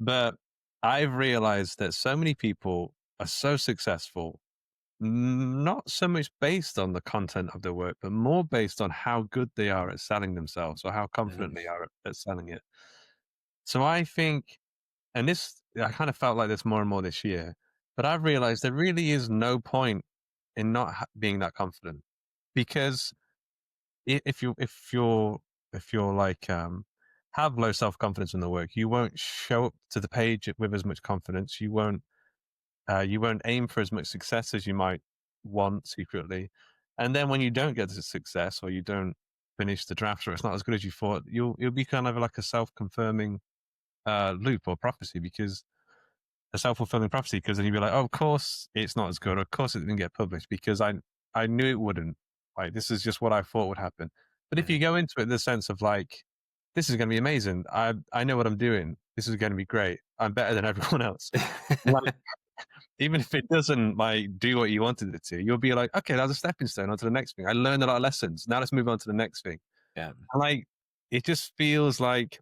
But I've realized that so many people are so successful, not so much based on the content of their work, but more based on how good they are at selling themselves or how confident they are at selling it. So I think, and I kind of felt like this more and more this year, but I've realized there really is no point in not being that confident, because if you're like have low self-confidence in the work, you won't show up to the page with as much confidence. You won't aim for as much success as you might want secretly. And then when you don't get the success, or you don't finish the draft, or it's not as good as you thought, you'll be kind of like a self-confirming loop or prophecy, because a self-fulfilling prophecy, because then you'll be like, oh, of course it's not as good, of course it didn't get published, because I knew it wouldn't. Like, this is just what I thought would happen. But if you go into it the sense of like, this is going to be amazing, I know what I'm doing, this is going to be great, I'm better than everyone else. Like, even if it doesn't like do what you wanted it to, you'll be like, okay, that's a stepping stone onto the next thing. I learned a lot of lessons. Now let's move on to the next thing. Yeah. And like, it just feels like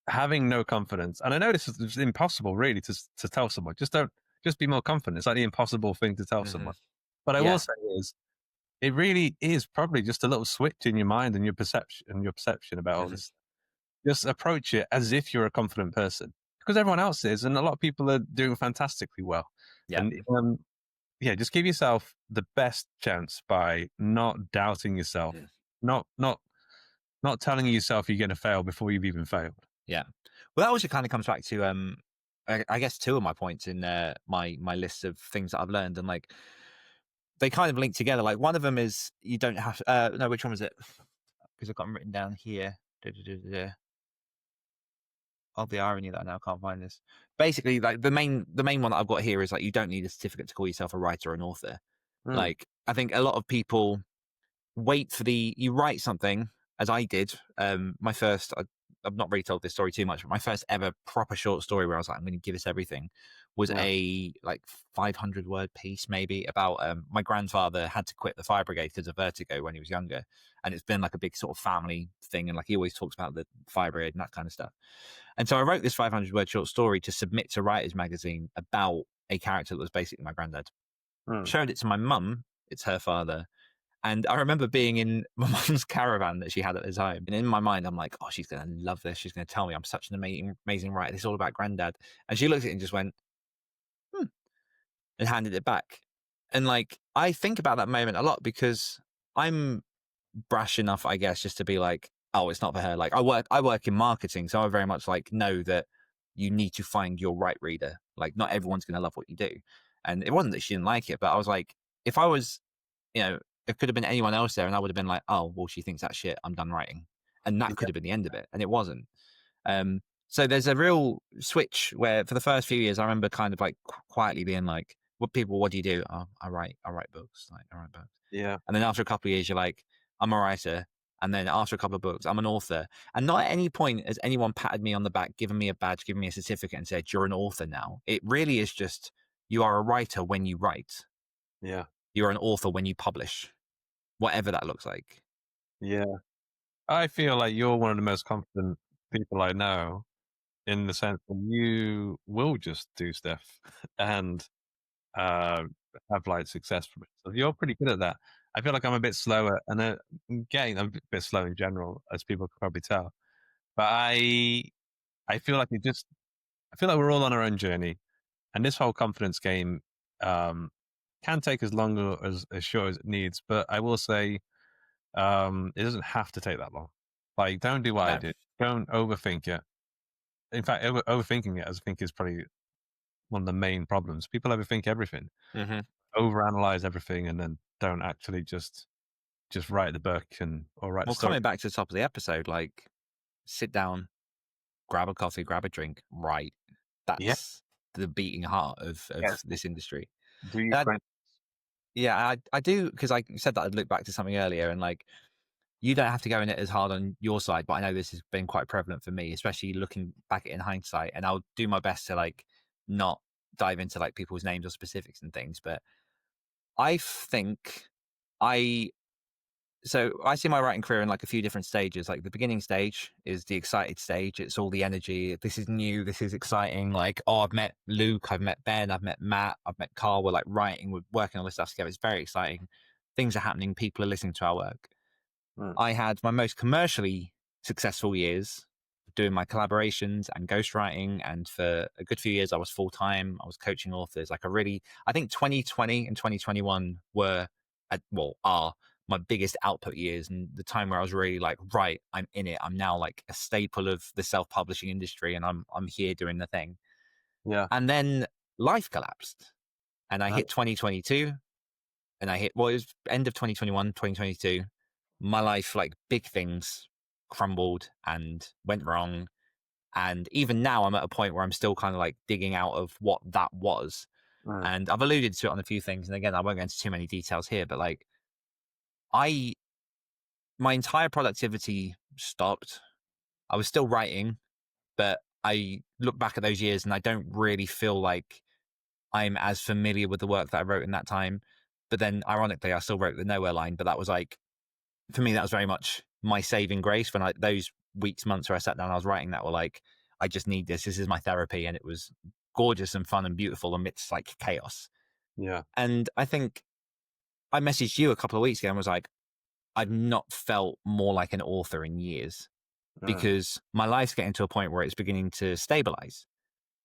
having no confidence, and I know this is impossible really to tell someone, just be more confident. It's like the impossible thing to tell Hmm. someone. But I will Yeah. say is, it really is probably just a little switch in your mind and your perception about all Hmm. this. Just approach it as if you're a confident person, because everyone else is, and a lot of people are doing fantastically well. Yeah. And yeah, just give yourself the best chance by not doubting yourself, Mhm. not telling yourself you're going to fail before you've even failed. Yeah. Well, that also kind of comes back to I guess two of my points in my list of things that I've learned, and like they kind of link together. Like one of them is you don't have no, which one was it? Because I've got them written down here. Oh, the irony that I now can't find this. Basically, like the main one that I've got here is like you don't need a certificate to call yourself a writer or an author. Mm, Like I think a lot of people wait for you write something, as I did. My first, I've not really told this story too much, but my first ever proper short story where I was like, I'm going to give this everything, was yeah. a like 500-word piece maybe about my grandfather had to quit the fire brigade because of vertigo when he was younger, and it's been like a big sort of family thing, and like he always talks about the fire brigade and that kind of stuff. And so I wrote this 500-word short story to submit to Writers Magazine about a character that was basically my granddad. Mm, Showed it to my mum. It's her father. And I remember being in my mum's caravan that she had at the time. And in my mind, I'm like, oh, she's going to love this. She's going to tell me I'm such an amazing writer. This is all about granddad. And she looked at it and just went, hmm, and handed it back. And like, I think about that moment a lot because I'm brash enough, I guess, just to be like, oh, it's not for her. Like I work in marketing. So I very much like know that you need to find your right reader. Like not everyone's going to love what you do. And it wasn't that she didn't like it, but I was like, if I was, it could have been anyone else there, and I would have been like, "Oh, well, she thinks that shit. I'm done writing," and that yeah. could have been the end of it, and it wasn't. So there's a real switch where, for the first few years, I remember kind of like quietly being like, what do you do? Oh, I write books, like I write books." Yeah. And then after a couple of years, you're like, "I'm a writer," and then after a couple of books, I'm an author. And not at any point has anyone patted me on the back, given me a badge, given me a certificate, and said, "You're an author now." It really is just you are a writer when you write. Yeah. You're an author when you publish, whatever that looks like. Yeah. I feel like you're one of the most confident people I know, in the sense that you will just do stuff and uh, have like success from it. So you're pretty good at that. I feel like I'm a bit slower, and again, I'm a bit slow in general, as people can probably tell. But I feel like I feel like we're all on our own journey, and this whole confidence game um, can take as long or as short as it needs. But I will say, it doesn't have to take that long. Like, don't do what I No. did. Don't overthink it. In fact, overthinking it, I think, is probably one of the main problems. People overthink everything, Hmm. overanalyze everything, and then don't actually just write the book or write the Well, story. coming back to the top of the episode, like sit down, grab a coffee, grab a drink, write. Yeah. That's the beating heart of Yes. this industry. Do you And find? I do, because I said that I'd look back to something earlier, and like you don't have to go in it as hard on your side, but I know this has been quite prevalent for me, especially looking back at it in hindsight. And I'll do my best to like not dive into like people's names or specifics and things, but I think I so I see my writing career in like a few different stages. Like the beginning stage is the excited stage. It's all the energy. This is new. This is exciting. Like, oh, I've met Luke. I've met Ben. I've met Matt. I've met Carl. We're like writing. We're working on this stuff together. It's very exciting. Things are happening. People are listening to our work. Mm, I had my most commercially successful years doing my collaborations and ghostwriting. And for a good few years, I was full time. I was coaching authors. Like I think 2020 and 2021 are my biggest output years, and the time where I was really like, right, I'm in it. I'm now like a staple of the self-publishing industry, and I'm here doing the thing. yeah. And then life collapsed, and I Uh, hit 2022, and it was end of 2021, 2022. My life, like big things, crumbled and went wrong. And even now, I'm at a point where I'm still kind of like digging out of what that was. mm, And I've alluded to it on a few things. And again, I won't go into too many details here, but like I my entire productivity stopped. I was still writing, but I look back at those years and I don't really feel like I'm as familiar with the work that I wrote in that time. But then, ironically, I still wrote the Nowhere line. But that was like, for me, that was very much my saving grace when those weeks, months where I sat down, I was writing that were like, I just need this. This is my therapy. And it was gorgeous and fun and beautiful amidst like chaos. Yeah. And I think I messaged you a couple of weeks ago and was like, I've not felt more like an author in years Mm. because my life's getting to a point where it's beginning to stabilize,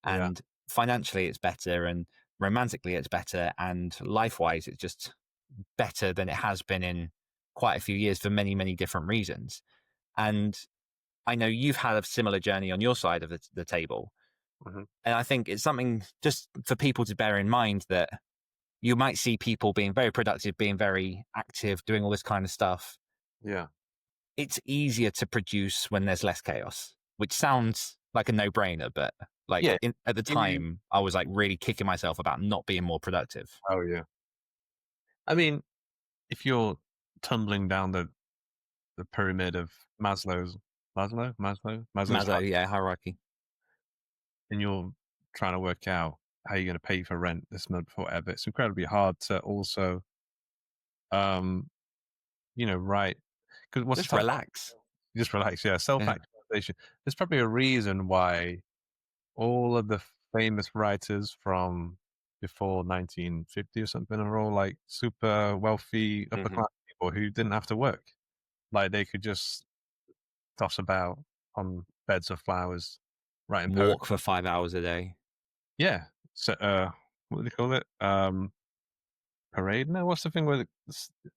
Yeah. and financially it's better, and romantically it's better, and life-wise it's just better than it has been in quite a few years for many, many different reasons. And I know you've had a similar journey on your side of the table. Mhm. And I think it's something just for people to bear in mind that you might see people being very productive, being very active, doing all this kind of stuff. Yeah. It's easier to produce when there's less chaos, which sounds like a no-brainer, but like Yeah. at the You time, I was like really kicking myself about not being more productive. Oh, yeah. I mean, if you're tumbling down the pyramid of Maslow's Maslow, hierarchy, yeah, hierarchy. and you're trying to work out how you're going to pay for rent this month or whatever, it's incredibly hard to also, um, write. Because what's Just tough? relax. Just relax. Yeah, Yeah. self-actualization. There's probably a reason why all of the famous writers from before 1950 or something are all like super wealthy upper Mhm. class people who didn't have to work. Like they could just toss about on beds of flowers, writing poetry. Walk for 5 hours a day. Yeah. So, what do they call it? Parade? No, what's the thing where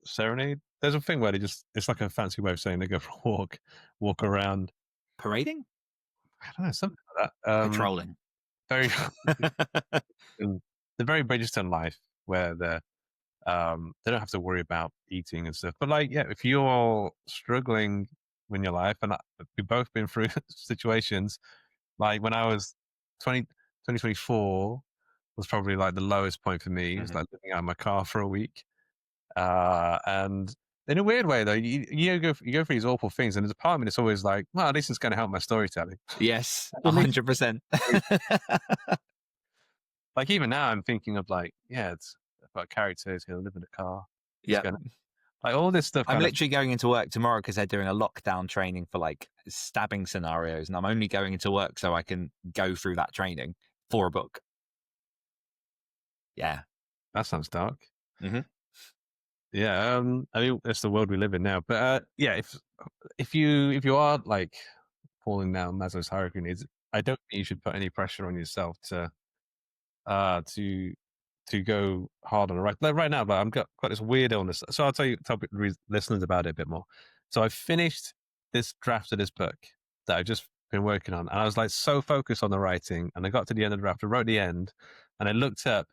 serenade? There's a thing where it's like a fancy way of saying they go for a walk around. Parading? I don't know, something like that. Patrolling. Very, the very Bridgerton life where they don't have to worry about eating and stuff. But like, yeah, if you're struggling in your life, and we've both been through situations, like when I was 2024 was probably like the lowest point for me. It was Mhm. like living out of my car for a week. And in a weird way though, you go through these awful things, and there's a part of me that's always like, well, at least it's going to help my storytelling. Yes, At least, 100%. like even now I'm thinking of like, yeah, it's about a character who's going to live in a car. He's Yeah. going to, like, all this stuff I'm kind of, literally going into work tomorrow because they're doing a lockdown training for like stabbing scenarios. And I'm only going into work so I can go through that training for a book. Yeah. that sounds dark. Mhm. Yeah, I mean that's the world we live in now. But yeah, if you are like falling down Maslow's hierarchy needs, I don't think you should put any pressure on yourself uh to to go hard on it. Right now, but I've got this weird illness. So I'll tell listeners about it a bit more. So I finished this draft of this book that I've just been working on, and I was like so focused on the writing, and I got to the end of the draft, I wrote the end, and I looked up,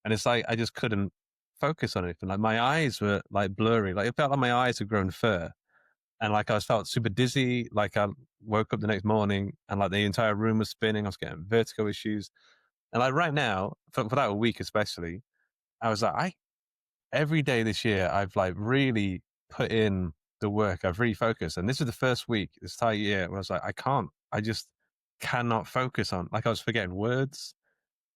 and it's like I just couldn't focus on anything. Like my eyes were like blurry, like it felt like my eyes had grown fur, and like I felt super dizzy. Like I woke up the next morning, and like the entire room was spinning. I was getting vertigo issues, and like right now, for that week especially, I was like, every day this year, I've like really put in the work. I've really focused. And this is the first week, this entire year, where I was like, I just cannot focus on, like, I was forgetting words.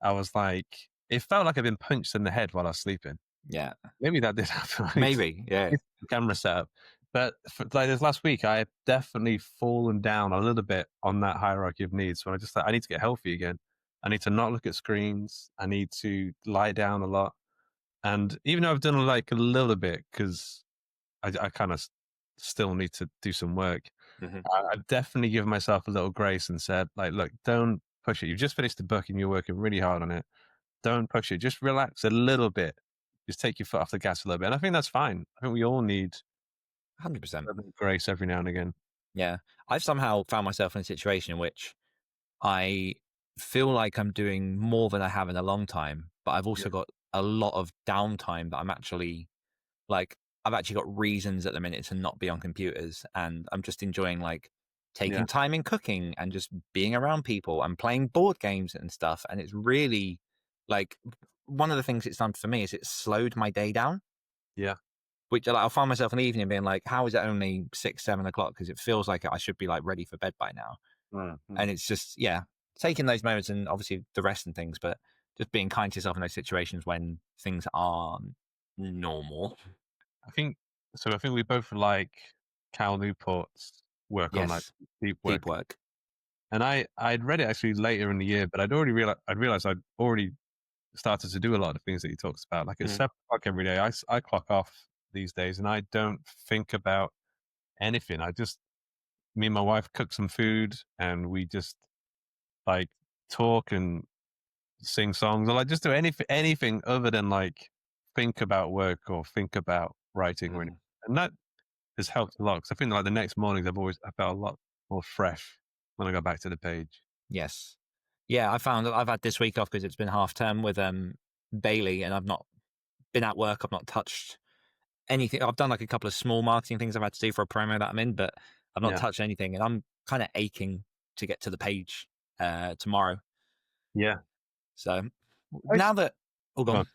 I was like, it felt like I'd been punched in the head while I was sleeping. Yeah. Maybe that did happen. Like, Maybe. Yeah. camera setup. But for, like this last week, I have definitely fallen down a little bit on that hierarchy of needs. So I just thought I need to get healthy again. I need to not look at screens. I need to lie down a lot. And even though I've done like a little bit, because I kind of still need to do some work, Mhm. I've definitely given myself a little grace and said, like, look, don't push it. You've just finished the book and you're working really hard on it. Don't push it. Just relax a little bit. Just take your foot off the gas a little bit. And I think that's fine. I think we all need 100%. a bit of grace every now and again. Yeah. I've somehow found myself in a situation in which I feel like I'm doing more than I have in a long time, but I've Yeah. also got a lot of downtime that I'm actually like, I've actually got reasons at the minute to not be on computers, and I'm just enjoying like Yeah. taking time in cooking and just being around people and playing board games and stuff. And it's really like one of the things it's done for me is it slowed my day down, Yeah. which like, I'll find myself in the evening being like, how is it only 6, 7 o'clock? Because it feels like I should be like ready for bed by now. Mm-hmm. And it's just, yeah, taking those moments and obviously the rest and things, but just being kind to yourself in those situations when things aren't normal. I think so. I think we both like Cal Newport's work on like Yes. deep Deep work. work. And I'd read it actually later in the year, but I'd realized I'd already started to do a lot of things that he talks about. Like at 7 o'clock every day, I clock off these days, and I don't think about anything. Me and my wife cook some food, and we just like talk and sing songs, or like just do anything other than like think about work or think about writing or anything. And that has helped a lot, because I think like the next mornings I felt a lot more fresh when I go back to the page. Yes. Yeah, I found that I've had this week off because it's been half term with Bailey, and I've not been at work. I've not touched anything. I've done like a couple of small marketing things I've had to do for a promo that I'm in, but I've not Yeah. touched anything. And I'm kind of aching to get to the page tomorrow. Yeah. So I s- now that all Go on. gone.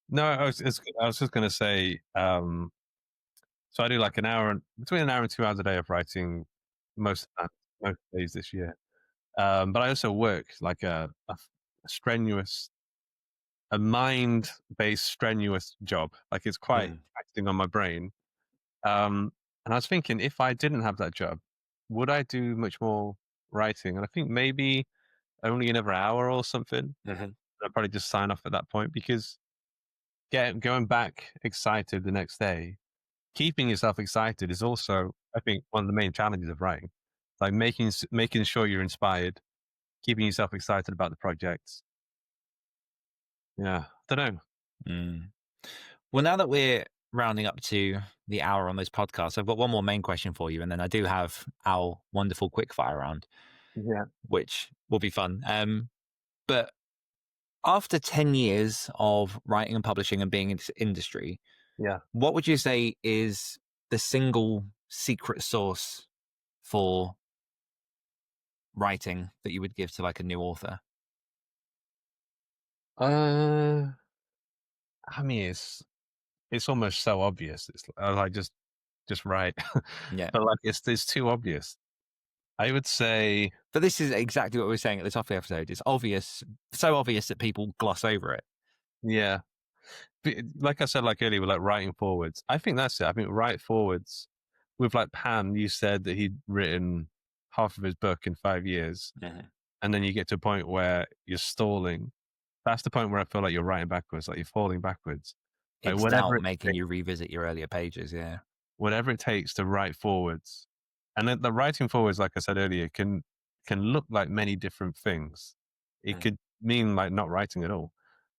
No, I was just going to say, so I do like between an hour and 2 hours a day of writing most of most days this year. But I also work like a strenuous, a mind-based strenuous job. Like it's quite taxing on my brain. And I was thinking, if I didn't have that job, would I do much more writing? And I think maybe only another hour or something. I'd probably just sign off at that point, because going back excited the next day, keeping yourself excited is also, I think, one of the main challenges of writing. Like making sure you're inspired, keeping yourself excited about the projects. Yeah, don't know. Mm. Well, now that we're rounding up to the hour on those podcasts, I've got one more main question for you, and then I do have our wonderful quickfire round, Yeah, which will be fun. But after 10 years of writing and publishing and being in this industry, yeah. what would you say is the single secret sauce for writing that you would give to like a new author? Uh, I mean, it's almost so obvious. It's like just write, Yeah. but like it's too obvious. I would say, But this is exactly what we were saying at the top of the episode. It's obvious, so obvious that people gloss over it. yeah. Like I said, like earlier, with like writing forwards. I think that's it. I think write forwards. With like Pan, you said that he'd written half of his book in 5 years, and then you get to a point where you're stalling. That's the point where I feel like you're writing backwards, like you're falling backwards. Like It's doubt making you revisit your earlier pages. Yeah. whatever it takes to write forwards. And then the writing forwards, like I said earlier, can look like many different things. It could mean like not writing at all,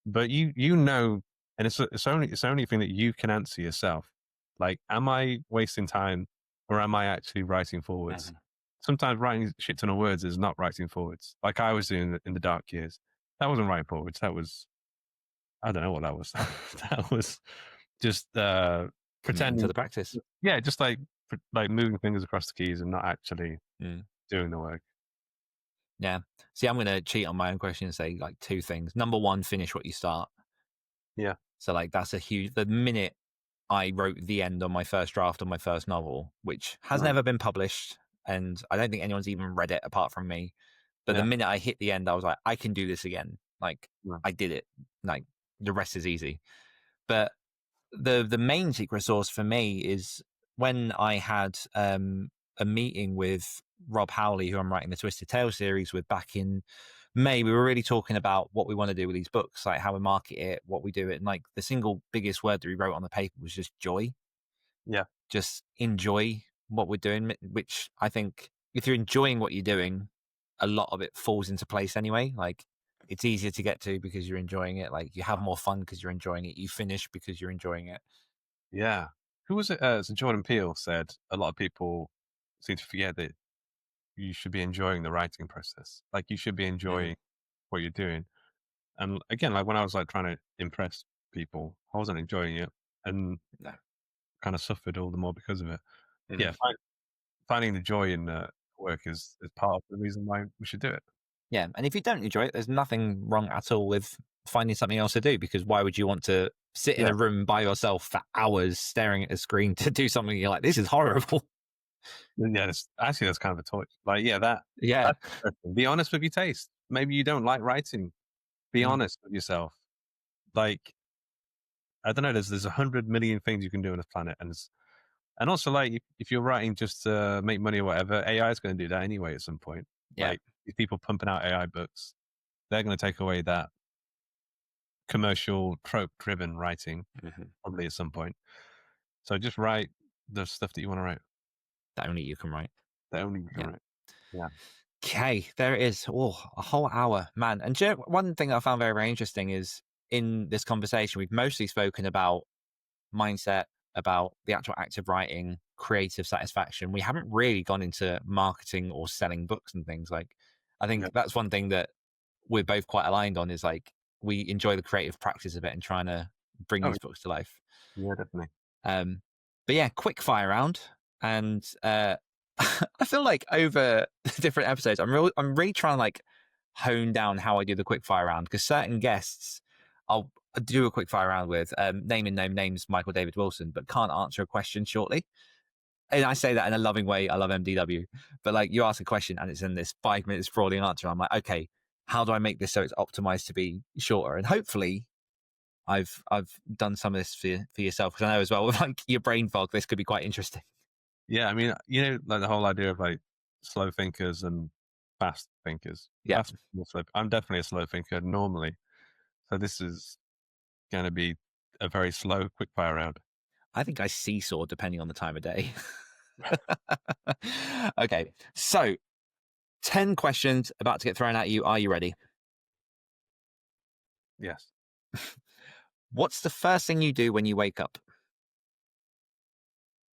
but you know, and it's only a thing that you can answer yourself. Like, am I wasting time, or am I actually writing forwards? Sometimes writing a shit ton of words is not writing forwards. Like I was doing in the dark years. That wasn't writing forwards. That was, I don't know what that was. That was just Committing to pretending. the practice. Yeah, just like moving fingers across the keys and not actually Mm. doing the work. Yeah. See, I'm going to cheat on my own question and say like two things. Number one, finish what you start. Yeah. So like that's the minute I wrote the end on my first draft of my first novel, which has Right. never been published, and I don't think anyone's even read it apart from me. But the Yeah. minute I hit the end, I was like, I can do this again. Like Right. I did it. Like the rest is easy. But the main secret sauce for me is when I had a meeting with Rob Howley, who I'm writing the Twisted Tale series with, back in May. We were really talking about what we want to do with these books, like how we market it, what we do it. And like the single biggest word that we wrote on the paper was just joy. Yeah. Just enjoy what we're doing, which I think if you're enjoying what you're doing, a lot of it falls into place anyway. Like it's easier to get to because you're enjoying it. Like you have more fun because you're enjoying it. You finish because you're enjoying it. Yeah. Who was it? So Jordan Peele said a lot of people seem to forget that you should be enjoying the writing process. Like you should be enjoying what you're doing. And again, like when I was like trying to impress people, I wasn't enjoying it, and No. kind of suffered all the more because of it. Mhm. Yeah. Finding the joy in work is part of the reason why we should do it. Yeah. And if you don't enjoy it, there's nothing wrong at all with finding something else to do, because why would you want to sit in Yeah. a room by yourself for hours staring at a screen to do something you're like, this is horrible? Yeah, that's kind of a torture. Like, yeah, Yeah. that's interesting. Be honest with your taste. Maybe you don't like writing. Be Mm. honest with yourself. Like, I don't know. There's 100 million things you can do on this planet, and also like if you're writing just to make money or whatever, AI is going to do that anyway at some point. Yeah. Like these people pumping out AI books, they're going to take away that commercial trope-driven writing probably at some point. So just write the stuff that you want to write. That only you can write. That only you can write. Yeah. Okay, there it is. Oh, a whole hour, man. And one thing I found very, very interesting is in this conversation, we've mostly spoken about mindset, about the actual act of writing, creative satisfaction. We haven't really gone into marketing or selling books and things. Like, I think that's one thing that we're both quite aligned on, is like we enjoy the creative practice of it and trying to bring these books to life. Yeah, definitely. But yeah, quick fire round. And I feel like over the different episodes, I'm really trying to like hone down how I do the quick fire round, because certain guests I'll do a quick fire round with, name's Michael David Wilson, but can't answer a question shortly. And I say that in a loving way. I love MDW, but like you ask a question and it's in this 5 minutes sprawling answer. I'm like, okay, how do I make this so it's optimized to be shorter? And hopefully I've done some of this for yourself, because I know as well with like your brain fog, this could be quite interesting. Yeah, I mean, like the whole idea of like slow thinkers and fast thinkers. Yeah. I'm definitely a slow thinker normally. So this is going to be a very slow quickfire round. I think I seesaw depending on the time of day. Okay, so 10 questions about to get thrown at you. Are you ready? Yes. What's the first thing you do when you wake up?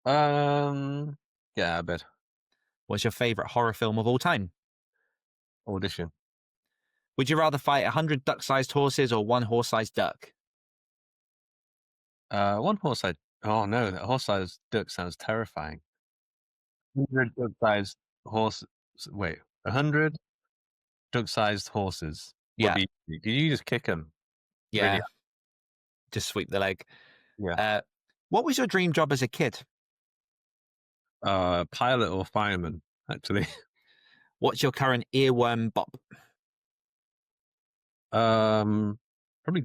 Get out of bed. What's your favorite horror film of all time? Audition. Would you rather fight 100 duck-sized horses or one horse-sized duck? One horse-sized. Oh no, that horse-sized duck sounds terrifying. 100 duck-sized horse. Wait, 100 duck-sized horses. Yeah. Did you just kick them? Yeah. Really? Just sweep the leg. Yeah. What was your dream job as a kid? Pilot or fireman, actually. What's your current earworm bop? Probably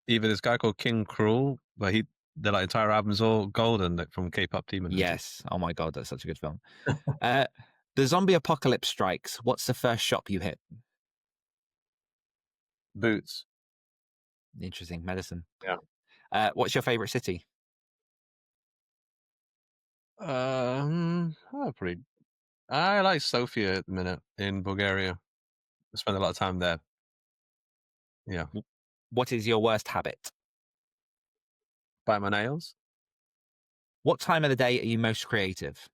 either this guy called King Cruel, but the like entire album's all golden, like from K-pop Demon Hunters. Yes. Oh my God, that's such a good film. The zombie apocalypse strikes. What's the first shop you hit? Boots. Interesting. Medicine. Yeah. What's your favorite city? Pretty. I like Sofia at the minute in Bulgaria. I spend a lot of time there. Yeah. What is your worst habit? Bite my nails. What time of the day are you most creative?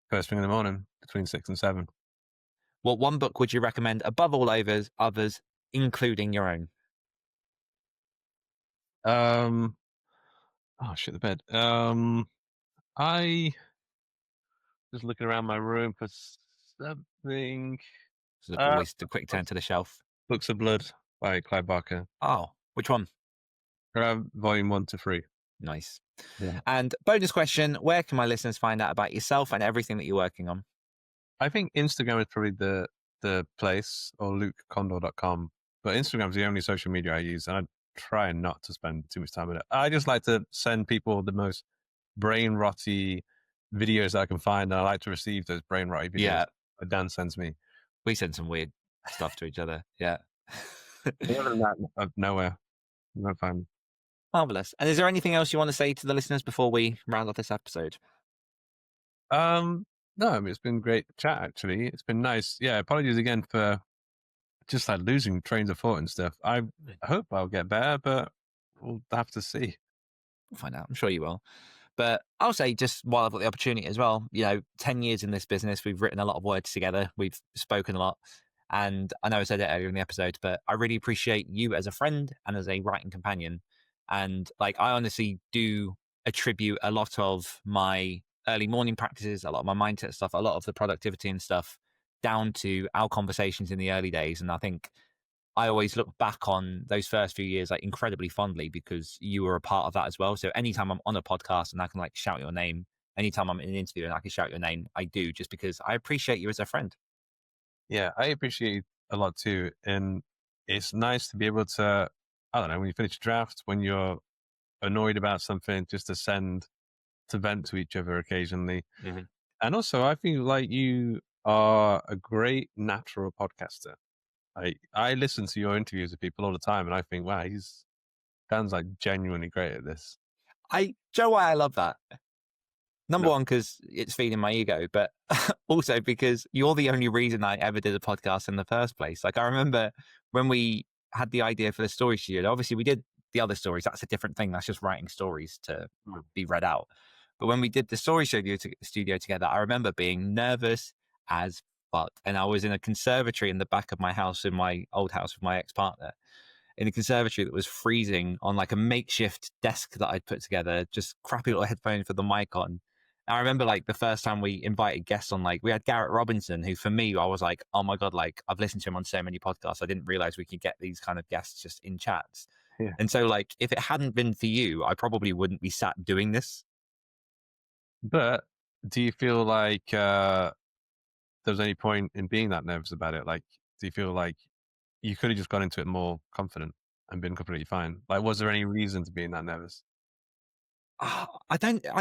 First thing in the morning, between 6 and 7. What one book would you recommend above all others, including your own? Oh shit, the bed. I just looking around my room for something. So always a quick turn to the shelf. Books of Blood by Clive Barker. Oh, which one? Volume 1 to 3. Nice. Yeah. And bonus question, where can my listeners find out about yourself and everything that you're working on? I think Instagram is probably the place, or lukekondor.com. But Instagram is the only social media I use, and I try not to spend too much time with it. I just like to send people the most brain rotty videos that I can find, and I like to receive those brain rotty videos that Dan sends me. We send some weird stuff to each other. Yeah. Other than that, nowhere. You won't find me. Marvelous. And is there anything else you want to say to the listeners before we round off this episode? No, I mean, it's been great chat, actually. It's been nice. Yeah, apologies again for just like losing trains of thought and stuff. I hope I'll get better, but we'll have to see. We'll find out. I'm sure you will. But I'll say, just while I've got the opportunity as well, 10 years in this business, we've written a lot of words together. We've spoken a lot. And I know I said it earlier in the episode, but I really appreciate you as a friend and as a writing companion. And like, I honestly do attribute a lot of my early morning practices, a lot of my mindset stuff, a lot of the productivity and stuff down to our conversations in the early days. And I think I always look back on those first few years like incredibly fondly, because you were a part of that as well. So anytime I'm on a podcast and I can like shout your name, anytime I'm in an interview and I can shout your name, I do, just because I appreciate you as a friend. Yeah, I appreciate you a lot too. And it's nice to be able to, I don't know, when you finish a draft, when you're annoyed about something, just to vent to each other occasionally. Mm-hmm. And also, I feel like you are a great natural podcaster. I listen to your interviews with people all the time, and I think, wow, he's Dan's like genuinely great at this. Joe, why I love that. Number No. one, because it's feeding my ego, but also because you're the only reason I ever did a podcast in the first place. Like, I remember when we had the idea for the story studio, obviously we did the other stories. That's a different thing. That's just writing stories to be read out. But when we did the story studio together, I remember being nervous as fuck. And I was in a conservatory in the back of my house, in my old house with my ex-partner, in a conservatory that was freezing on like a makeshift desk that I'd put together, just crappy little headphones with the mic on. I remember like the first time we invited guests on, like we had Garrett Robinson, who for me, I was like, oh my God, like I've listened to him on so many podcasts. I didn't realize we could get these kind of guests just in chats. Yeah. And so like, if it hadn't been for you, I probably wouldn't be sat doing this. But do you feel like there's any point in being that nervous about it? Like, do you feel like you could have just gone into it more confident and been completely fine? Like, was there any reason to being that nervous? I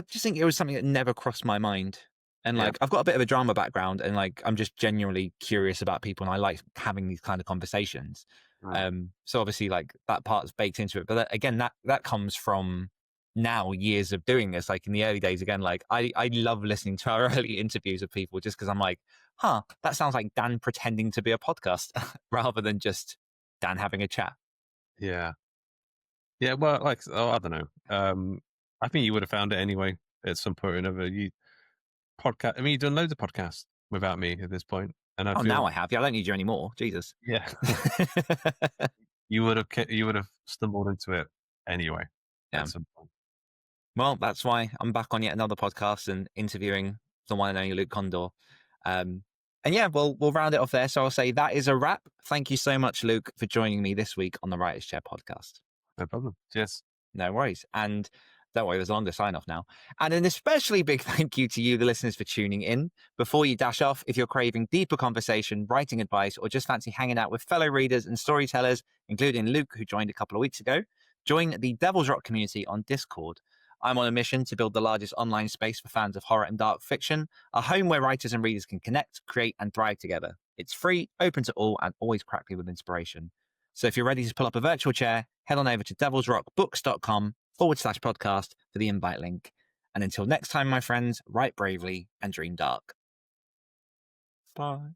just think it was something that never crossed my mind. And Yeah. like, I've got a bit of a drama background and like, I'm just genuinely curious about people and I like having these kind of conversations. Mm. So obviously like that part's baked into it, but again, that comes from now years of doing this. Like in the early days, again, like I love listening to our early interviews of people just because I'm like, huh, that sounds like Dan pretending to be a podcast rather than just Dan having a chat. Yeah. Yeah. Well, like, oh, I don't know. I think you would have found it anyway at some point or another. You podcast. I mean, you've done loads of podcasts without me at this point, and I Oh, now feel, I have. Yeah, I don't need you anymore. Jesus. yeah, you would have stumbled into it anyway Yeah. at some point. Well, that's why I'm back on yet another podcast and interviewing the one and only Luke Kondor. And yeah, we'll round it off there. So I'll say that is a wrap. Thank you so much, Luke, for joining me this week on the Writer's Chair podcast. No problem. Cheers. No worries. And don't worry, there's a longer sign off now. And an especially big thank you to you, the listeners, for tuning in. Before you dash off, if you're craving deeper conversation, writing advice, or just fancy hanging out with fellow readers and storytellers, including Luke, who joined a couple of weeks ago, join the Devil's Rock community on Discord. I'm on a mission to build the largest online space for fans of horror and dark fiction, a home where writers and readers can connect, create, and thrive together. It's free, open to all, and always crackly with inspiration. So if you're ready to pull up a virtual chair, head on over to devilsrockbooks.com/podcast for the invite link. And until next time, my friends, write bravely and dream dark. Bye.